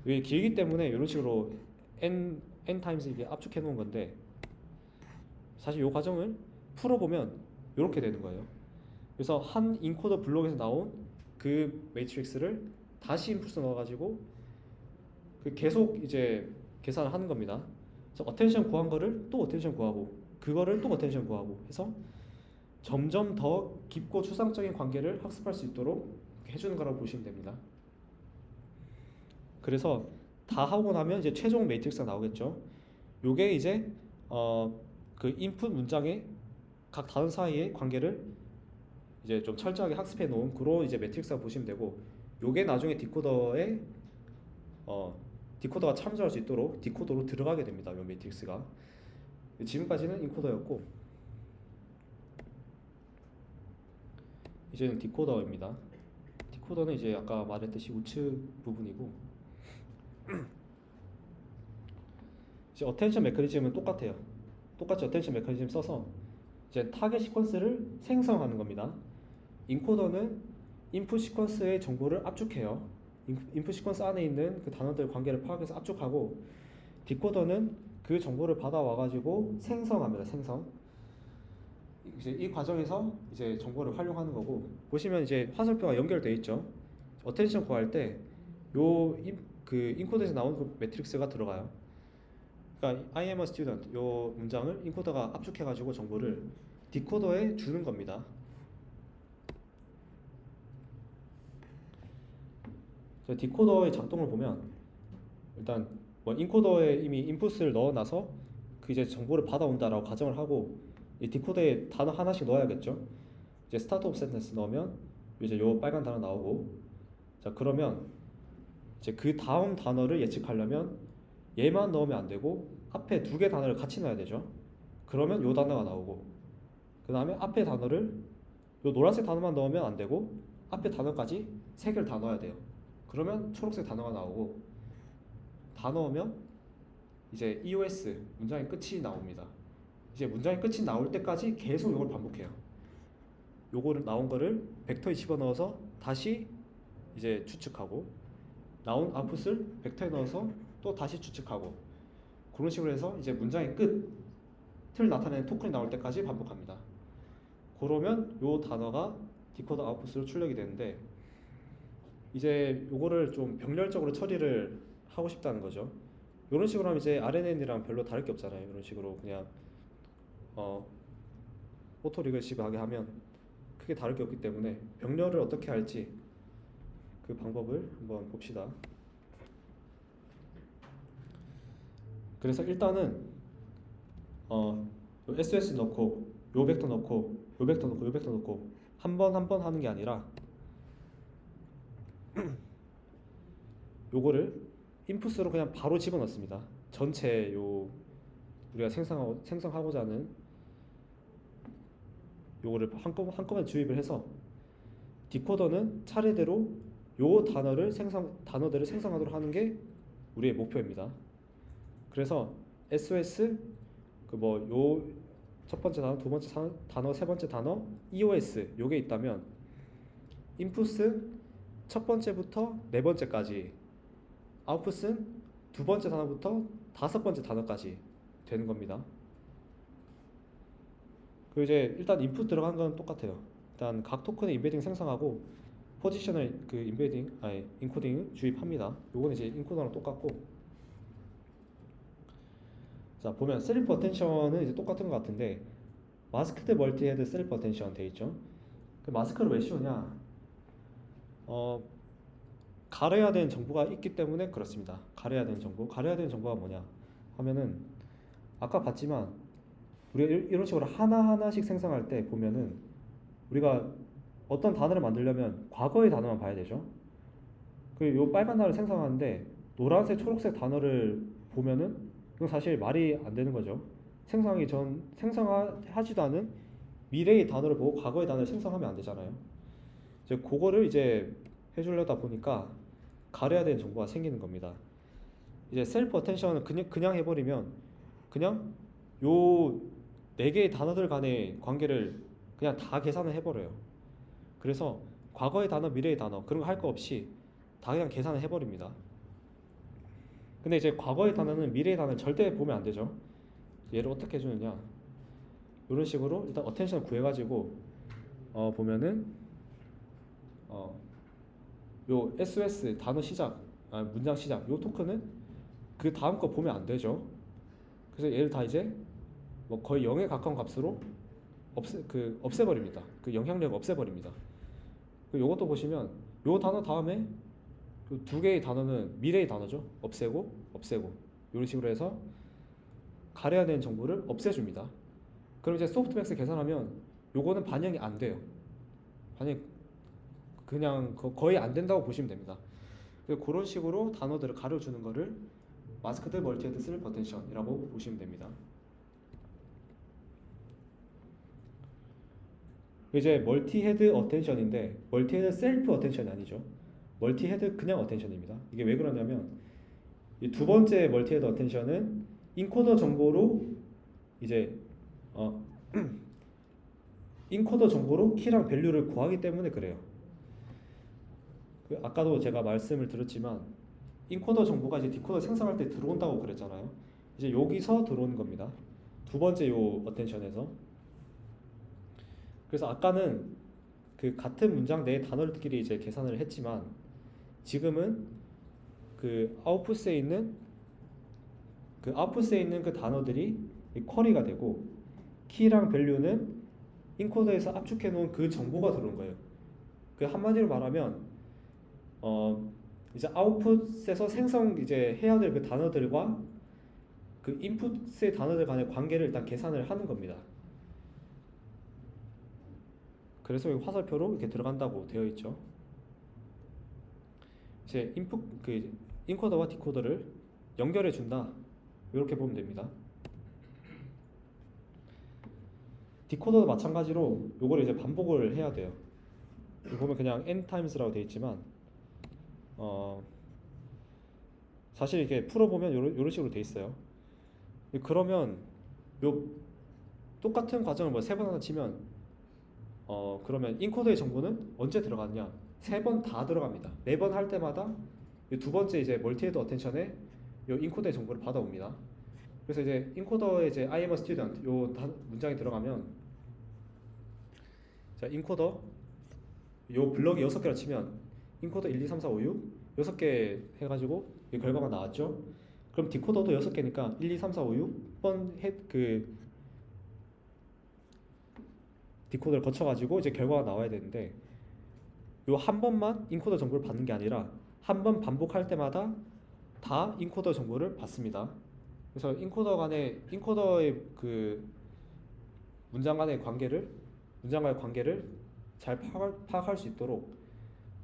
이게 길기 때문에 이런 식으로 n times 이게 압축해 놓은 건데 사실 요 과정을 풀어보면 이렇게 되는 거예요. 그래서 한 인코더 블록에서 나온 그 매트릭스를 다시 인풋에 넣어가지고 그 계속 이제 계산을 하는 겁니다. 그래서 어텐션 구한 거를 또 어텐션 구하고 그거를 또 어텐션 구하고 해서 점점 더 깊고 추상적인 관계를 학습할 수 있도록 해주는 거라고 보시면 됩니다. 그래서 다 하고 나면 이제 최종 매트릭스가 나오겠죠. 요게 이제 그 인풋 문장의 각 단어 사이의 관계를 이제 좀 철저하게 학습해 놓은 그런 이제 매트릭스라고 보시면 되고, 요게 나중에 디코더가 참조할 수 있도록 디코더로 들어가게 됩니다. 요 매트릭스가. 지금까지는 인코더였고 이제는 디코더입니다. 디코더는 이제 아까 말했듯이 우측 부분이고 이제 어텐션 메커니즘은 똑같아요. 똑같이 어텐션 메커니즘 써서 이제 타겟 시퀀스를 생성하는 겁니다. 인코더는 인풋 시퀀스의 정보를 압축해요. 인풋 시퀀스 안에 있는 그 단어들 관계를 파악해서 압축하고, 디코더는 그 정보를 받아와가지고 생성합니다. 생성. 이제 이 과정에서 이제 정보를 활용하는 거고, 보시면 이제 화살표가 연결되어 있죠. 어텐션 구할 때 요 그 인코더에서 나온 그 매트릭스가 들어가요. 그러니까 I am a student 요 문장을 인코더가 압축해가지고 정보를 디코더에 주는 겁니다. 디코더의 작동을 보면 일단 뭐 인코더에 이미 인풋을 넣어놔서 그 이제 정보를 받아온다라고 가정을 하고 이 디코더에 단어 하나씩 넣어야겠죠. 이제 스타트 오브 센텐스 넣으면 이제 요 빨간 단어 나오고, 자 그러면 이제 그 다음 단어를 예측하려면 얘만 넣으면 안 되고 앞에 두 개 단어를 같이 넣어야 되죠. 그러면 요 단어가 나오고, 그 다음에 앞에 단어를 요 노란색 단어만 넣으면 안 되고 앞에 단어까지 세 개를 다 넣어야 돼요. 그러면 초록색 단어가 나오고, 다 넣으면 이제 EOS 문장의 끝이 나옵니다. 이제 문장의 끝이 나올 때까지 계속 이걸 반복해요. 요거를 나온 거를 벡터에 집어넣어서 다시 이제 추측하고 나온 아웃풋을 벡터에 넣어서 또 다시 추측하고 그런 식으로 해서 이제 문장의 끝을 나타내는 토큰이 나올 때까지 반복합니다. 그러면 요 단어가 디코더 아웃풋으로 출력이 되는데 이제 요거를 좀 병렬적으로 처리를 하고 싶다는 거죠. 이런 식으로 하면 이제 RNN이랑 별로 다를 게 없잖아요. 이런 식으로 그냥 오토 리그시브하게 하면 크게 다를 게 없기 때문에 병렬을 어떻게 할지 그 방법을 한번 봅시다. 그래서 일단은 요 SOS 넣고 요 벡터 넣고 요 벡터 넣고 요 벡터 넣고 한 번 한 번 하는 게 아니라 요거를 인풋으로 그냥 바로 집어넣습니다. 전체 요 우리가 생성하고자 하는 요거를 한꺼번에 주입을 해서 디코더는 차례대로 요 단어들을 생성하도록 하는 게 우리의 목표입니다. 그래서 SOS 그 뭐 요 첫 번째 단어, 두 번째 단어, 세 번째 단어, EOS 요게 있다면 인풋은 첫 번째부터 네 번째까지, 아웃풋은 두 번째 단어부터 다섯 번째 단어까지 되는 겁니다. 그리고 이제 일단 인풋 들어간 건 똑같아요. 일단 각 토큰의 인베딩 생성하고 포지션을 그 인코딩 주입합니다. 요거는 이제 인코더랑 똑같고, 자 보면 셀프 어텐션은 이제 똑같은 것 같은데 마스크드 멀티헤드 셀프 어텐션 돼 있죠. 그 마스크를 왜 씌우냐? 가려야 되는 정보가 있기 때문에 그렇습니다. 가려야 되는 정보가 뭐냐 하면은 아까 봤지만 우리가 이런 식으로 하나하나씩 생성할 때 보면은 우리가 어떤 단어를 만들려면 과거의 단어만 봐야 되죠. 요 빨간 단어를 생성하는데 노란색, 초록색 단어를 보면은 이건 사실 말이 안 되는 거죠. 생성하지도 않은 미래의 단어를 보고 과거의 단어를 생성하면 안 되잖아요. 이제 그거를 이제 해주려다 보니까 가려야 되는 정보가 생기는 겁니다. 이제 셀프 어텐션은 그냥 해버리면 그냥 요 네 개의 단어들 간의 관계를 그냥 다 계산을 해버려요. 그래서 과거의 단어, 미래의 단어 그런 거 할 거 없이 다 그냥 계산을 해버립니다. 근데 이제 과거의 단어는 미래의 단어는 절대 보면 안 되죠. 얘를 어떻게 해주느냐? 이런 식으로 일단 어텐션을 구해가지고 보면은 요 SOS 단어 시작, 문장 시작 요 토큰은 그 다음 거 보면 안 되죠. 그래서 얘를 다 이제 뭐 거의 0에 가까운 값으로 없애버립니다. 그 영향력을 없애버립니다. 요것도 보시면 요 단어 다음에 두 개의 단어는 미래의 단어죠. 없애고 이런 식으로 해서 가려야 되는 정보를 없애줍니다. 그럼 이제 소프트맥스 계산하면 요거는 반영이 안 돼요. 그냥 거의 안 된다고 보시면 됩니다. 그런 식으로 단어들을 가려주는 거를 마스크드 멀티헤드 셀프 어텐션이라고 보시면 됩니다. 이제 멀티헤드 어텐션인데 멀티헤드 셀프 어텐션이 아니죠. 멀티헤드 그냥 어텐션입니다. 이게 왜 그러냐면 이 두 번째 멀티헤드 어텐션은 인코더 정보로 이제 인코더 정보로 키랑 밸류를 구하기 때문에 그래요. 아까도 제가 말씀을 드렸지만 인코더 정보가 이제 디코더 생성할 때 들어온다고 그랬잖아요. 이제 여기서 들어오는 겁니다. 두 번째 요 어텐션에서. 그래서 아까는 그 같은 문장 내의 단어들끼리 이제 계산을 했지만 지금은 그 아웃풋에 있는 그 단어들이 쿼리가 되고 키랑 밸류는 인코더에서 압축해 놓은 그 정보가 들어온 거예요. 그 한마디로 말하면 이제 아웃풋에서 이제 해야 될 그 단어들과 그 인풋의 단어들 간의 관계를 일단 계산을 하는 겁니다. 그래서 여기 화살표로 이렇게 들어간다고 되어 있죠. 이제 인코더와 디코더를 연결해 준다. 이렇게 보면 됩니다. 디코더도 마찬가지로 요거를 이제 반복을 해야 돼요. 여기 보면 그냥 n times라고 되어 있지만 사실 이렇게 풀어보면 이런 식으로 되어 있어요. 그러면 요 똑같은 과정을 뭐 세 번 하나 치면 그러면 인코더의 정보는 언제 들어갔냐? 세 번 다 들어갑니다. 매번 할 때마다 이 두 번째 이제 멀티헤드 어텐션에 요 인코더의 정보를 받아옵니다. 그래서 이제 인코더에 이제 I am a student 요 문장이 들어가면 자 인코더 요 블럭이 6개라 치면 인코더 1, 2, 3, 4, 5, 6 6개 해가지고 이 결과가 나왔죠. 그럼 디코더도 6개니까 1, 2, 3, 4, 5, 6번 그 디코더를 거쳐가지고 이제 결과가 나와야 되는데 요 한 번만 인코더 정보를 받는 게 아니라 한 번 반복할 때마다 다 인코더 정보를 받습니다. 그래서 인코더의 그 문장 간의 관계를 잘 파악할 수 있도록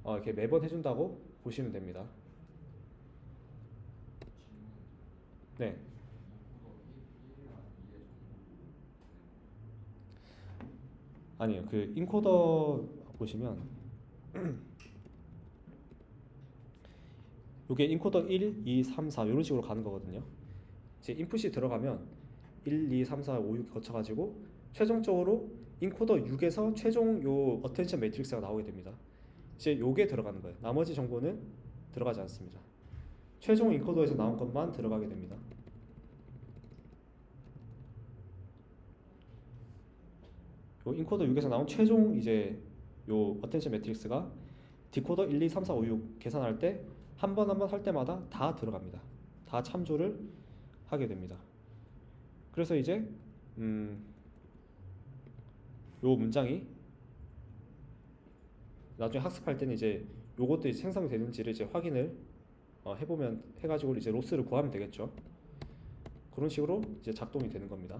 이렇게 매번 해준다고 보시면 됩니다. 네. 아니요. 그 인코더 보시면 이게 인코더 1, 2, 3, 4 이런 식으로 가는 거거든요. 이제 인풋이 들어가면 1, 2, 3, 4, 5, 6 거쳐가지고 최종적으로 인코더 6에서 최종 요 어텐션 매트릭스가 나오게 됩니다. 이제 요게 들어가는 거예요. 나머지 정보는 들어가지 않습니다. 최종 인코더에서 나온 것만 들어가게 됩니다. 요 인코더 6에서 나온 최종 이제 요 어텐션 매트릭스가 디코더 1, 2, 3, 4, 5, 6 계산할 때 한 번 한 번 할 때마다 다 들어갑니다. 다 참조를 하게 됩니다. 그래서 이제 요 문장이 나중에 학습할 때는 이제 요것도 이제 생성이 되는지를 이제 확인을 해가지고 이제 로스를 구하면 되겠죠. 그런 식으로 이제 작동이 되는 겁니다.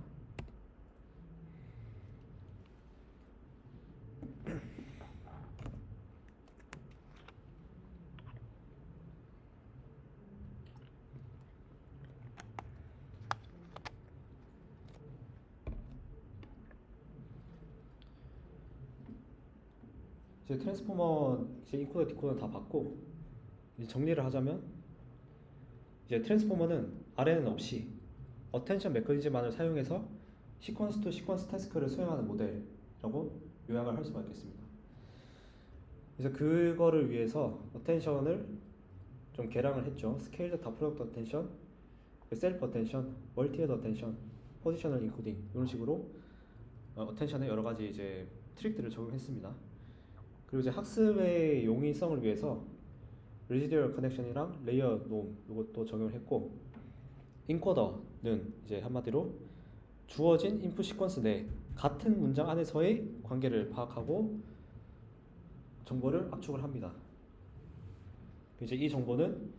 이제 트랜스포머 이제 인코더 디코더 다 받고 이제 정리를 하자면 이제 트랜스포머는 RNN 없이 어텐션 메커니즘만을 사용해서 시퀀스 투 시퀀스 태스크를 수행하는 모델이라고 요약을 할 수가 있겠습니다. 그래서 그거를 위해서 어텐션을 좀 개량을 했죠. 스케일드 다 프로덕트 어텐션, 셀프 어텐션, 멀티헤드 어텐션, 포지셔널 인코딩 이런 식으로 어텐션에 여러 가지 이제 트릭들을 적용했습니다. 그리고 이제 학습의 용이성을 위해서 레지듀얼 커넥션이랑 레이어 놈 이것도 적용을 했고, 인코더는 이제 한마디로 주어진 인풋 시퀀스 내 같은 문장 안에서의 관계를 파악하고 정보를 압축을 합니다. 이제 이 정보는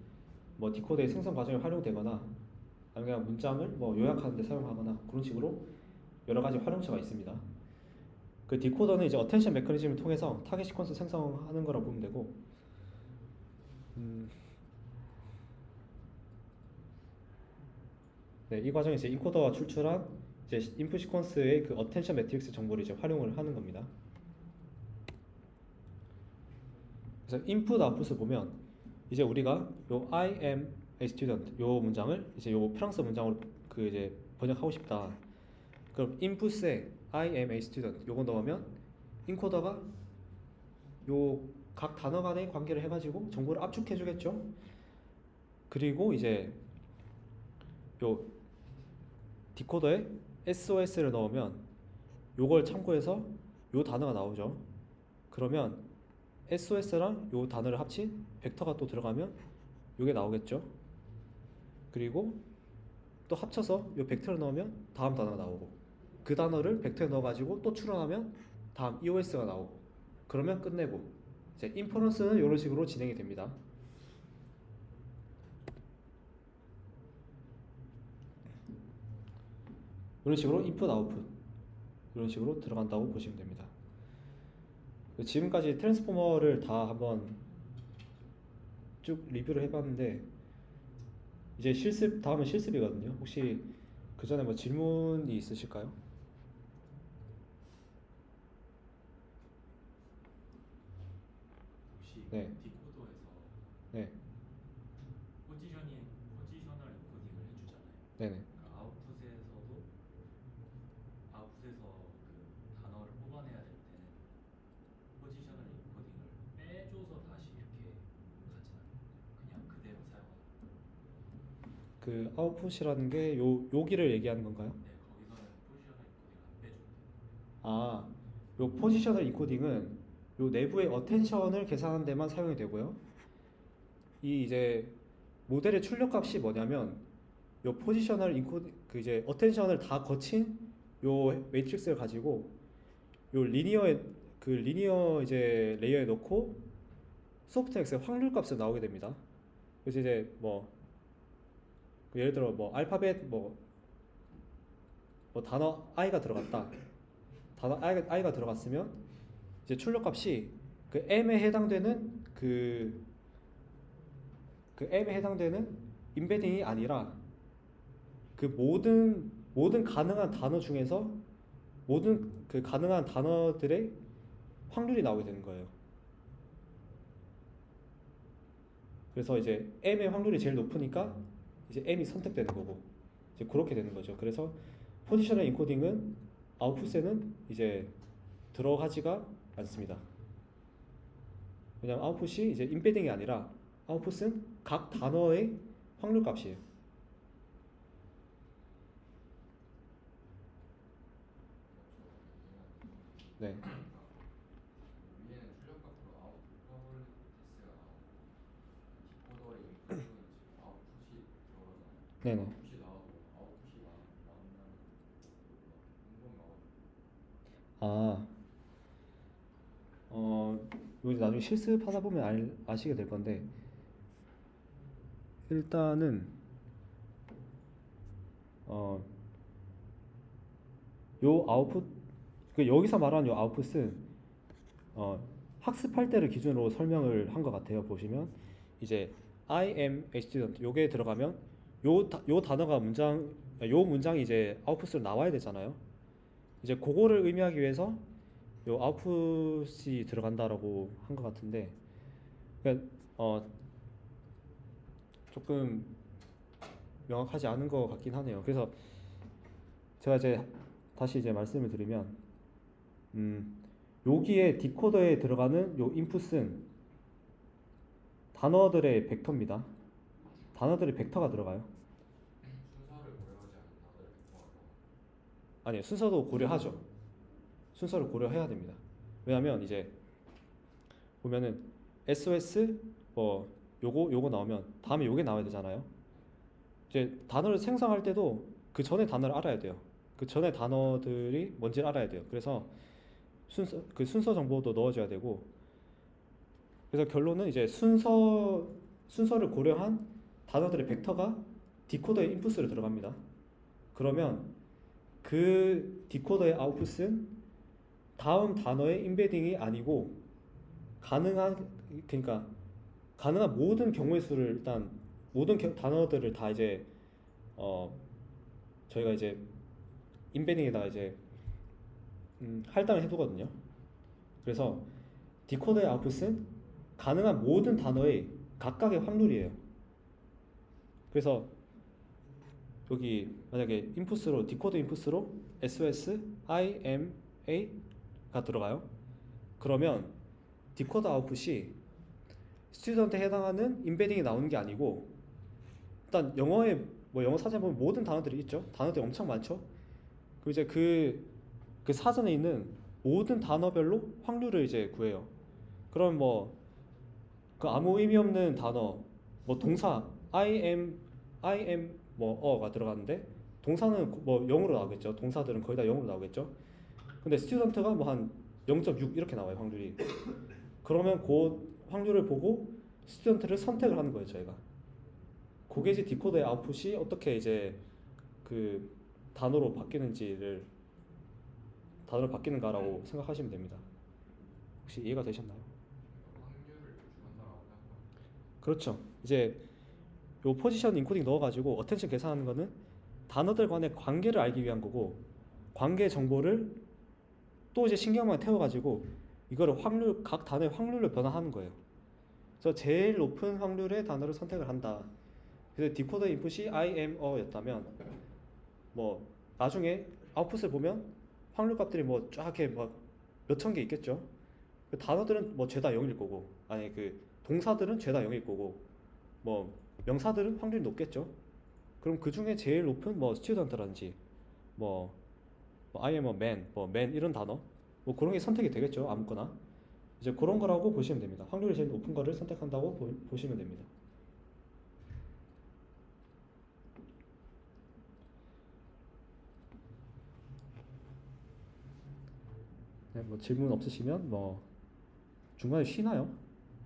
뭐 디코더의 생성 과정에 활용되거나 아니면 문장을 뭐 요약하는 데 사용하거나 그런 식으로 여러 가지 활용처가 있습니다. 그 디코더는 이제 어텐션 메커니즘을 통해서 타겟 시퀀스 생성하는 거라고 보면 되고, 네, 이 과정에서 인코더가 출출한 이제 인풋 시퀀스의 그 어텐션 매트릭스 정보를 이제 활용을 하는 겁니다. 그래서 인풋 아웃풋을 보면 이제 우리가 요 I am a student 요 문장을 이제 요 프랑스 문장으로 그 이제 번역하고 싶다. 그럼 인풋에 I am a student 요거 넣으면 인코더가 요 각 단어 간의 관계를 해가지고 정보를 압축해 주겠죠. 그리고 이제 요 디코더에 SOS를 넣으면 요걸 참고해서 요 단어가 나오죠. 그러면 SOS랑 요 단어를 합친 벡터가 또 들어가면 요게 나오겠죠. 그리고 또 합쳐서 요 벡터를 넣으면 다음 단어가 나오고, 그 단어를 벡터에 넣어가지고 또 추론하면 다음 EOS가 나오고, 그러면 끝내고 이제 인퍼런스는 이런 식으로 진행이 됩니다. 이런 식으로 인풋 아웃풋 이런 식으로 들어간다고 보시면 됩니다. 지금까지 트랜스포머를 다 한번 쭉 리뷰를 해봤는데 이제 다음은 실습이거든요. 혹시 그 전에 뭐 질문이 있으실까요? 혹시 네. 디코더에서 네. 포지셔널 인코딩을 해주잖아요. 네네. 그러니까 아웃풋에서 그 단어를 뽑아내야 될 때는 포지셔널 인코딩을 빼줘서 그 아웃풋이라는 게 여기를 얘기하는 건가요? 네, 거기서는 포지셔널 인코딩 안 빼줘도 돼요. 아, 요 포지셔널 인코딩은 요 내부의 어텐션을 계산하는 데만 사용이 되고요. 이 이제 모델의 출력값이 뭐냐면 요 포지셔널 인코딩 그 이제 어텐션을 다 거친 요 매트릭스를 가지고 요 리니어 이제 레이어에 넣고 소프트엑스의 확률 값이 나오게 됩니다. 그래서 이제 그 예를 들어 알파벳 단어 i가 들어갔다. 단어 i가 들어갔으면 이제 출력값이 그 m에 해당되는 그 m에 해당되는 임베딩이 아니라 그 모든 가능한 단어 중에서 모든 그 가능한 단어들의 확률이 나오게 되는 거예요. 그래서 이제 m의 확률이 제일 높으니까 이제 m이 선택되는 거고 이제 그렇게 되는 거죠. 그래서 포지셔널 인코딩은 아웃풋에는 이제 들어가지가 않습니다. 왜냐하면 아웃풋이 이제 임베딩이 아니라 아웃풋은 각 단어의 확률 값이에요. 네. 위에는 출력값으로 아웃풋 X가 나오고 디코더의 인풋은 지금 아웃풋이 들어가잖아요. 네네. 아웃풋이 나와도 아웃풋이 나온다는 궁금하거든요. 아, 이거 이제 나중에 실습하다 보면 아시게 될 건데 일단은 요 아웃풋 여기서 말하는 요 아웃풋은 학습할 때를 기준으로 설명을 한 것 같아요. 보시면 이제 I am a student 요게 들어가면 요 단어가 요 문장이 이제 아웃풋으로 나와야 되잖아요. 이제 그거를 의미하기 위해서 요 아웃풋이 들어간다라고 한 것 같은데 그러니까 조금 명확하지 않은 것 같긴 하네요. 그래서 제가 이제 다시 이제 말씀을 드리면 여기에 디코더에 들어가는 요 인풋은 단어들의 벡터입니다. 단어들의 벡터가 들어가요. 순서를 고려하지 않은 단어를 백성하고 아니요, 순서도 고려하죠. 순서를 고려해야 됩니다. 왜냐하면 이제 보면은 SOS 요거 나오면 다음에 요게 나와야 되잖아요. 이제 단어를 생성할 때도 그 전에 단어를 알아야 돼요. 그 전에 단어들이 뭔지를 알아야 돼요. 그래서 순서 정보도 넣어줘야 되고 그래서 결론은 이제 순서를 고려한 단어들의 벡터가 디코더의 인풋으로 들어갑니다. 그러면 그 디코더의 아웃풋은 다음 단어의 임베딩이 아니고 그러니까 가능한 모든 경우의 수를 일단 모든 단어들을 다 이제 저희가 이제 임베딩에다가 이제 할당을 해두거든요. 그래서 디코더의 아웃풋은 가능한 모든 단어의 각각의 확률이에요. 그래서 여기 만약에 인풋으로 디코더 인풋으로 SOS, IMA가 들어가요. 그러면 디코더 아웃풋이 스튜던트에 해당하는 임베딩이 나오는 게 아니고 일단 영어에 영어 사전에 보면 모든 단어들이 있죠. 단어들이 엄청 많죠. 그리고 이제 그 사전에 있는 모든 단어별로 확률을 이제 구해요. 그럼 그 아무 의미 없는 단어 동사 I am 어가 들어갔는데 동사는 0으로 나오겠죠. 동사들은 거의 다 0으로 나오겠죠. 근데 스튜던트가 한 0.6 이렇게 나와요, 확률이. 그러면 그 확률을 보고 스튜던트를 선택을 하는 거예요, 저희가. 그게 이제 디코더의 아웃풋이 어떻게 이제 그 단어로 바뀌는가라고 생각하시면 됩니다. 혹시 이해가 되셨나요? 확률을 주관다라고 생각합니다. 그렇죠. 이제 요 포지션 인코딩 넣어가지고 어텐션 계산하는 거는 단어들 간의 관계를 알기 위한 거고 관계 정보를 또 이제 신경만 태워가지고 이거를 각 단어의 확률로 변화하는 거예요. 그래서 제일 높은 확률의 단어를 선택을 한다. 그래서 디코더 인풋이 I am 였다면 나중에 아웃풋을 보면 확률 값들이 쫙 이렇게 몇천 개 있겠죠. 그 단어들은 죄다 0일 거고 동사들은 죄다 0일 거고 명사들은 확률이 높겠죠. 그럼 그 중에 제일 높은 뭐 student라든지 뭐, I am a man, 뭐 man 이런 단어 뭐 그런 게 선택이 되겠죠. 아무거나 이제 그런 거라고 보시면 됩니다. 확률이 제일 높은 거를 선택한다고 보시면 됩니다. 네, 뭐 질문 없으시면 뭐 중간에 쉬나요?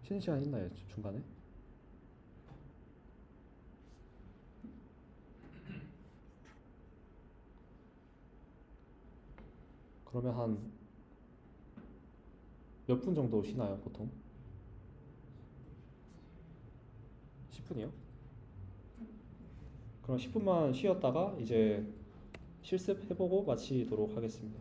쉬는 시간 있나요? 중간에? 그러면 한 몇 분 정도 쉬나요, 보통? 10분이요? 그럼 10분만 쉬었다가 이제 실습해보고 마치도록 하겠습니다.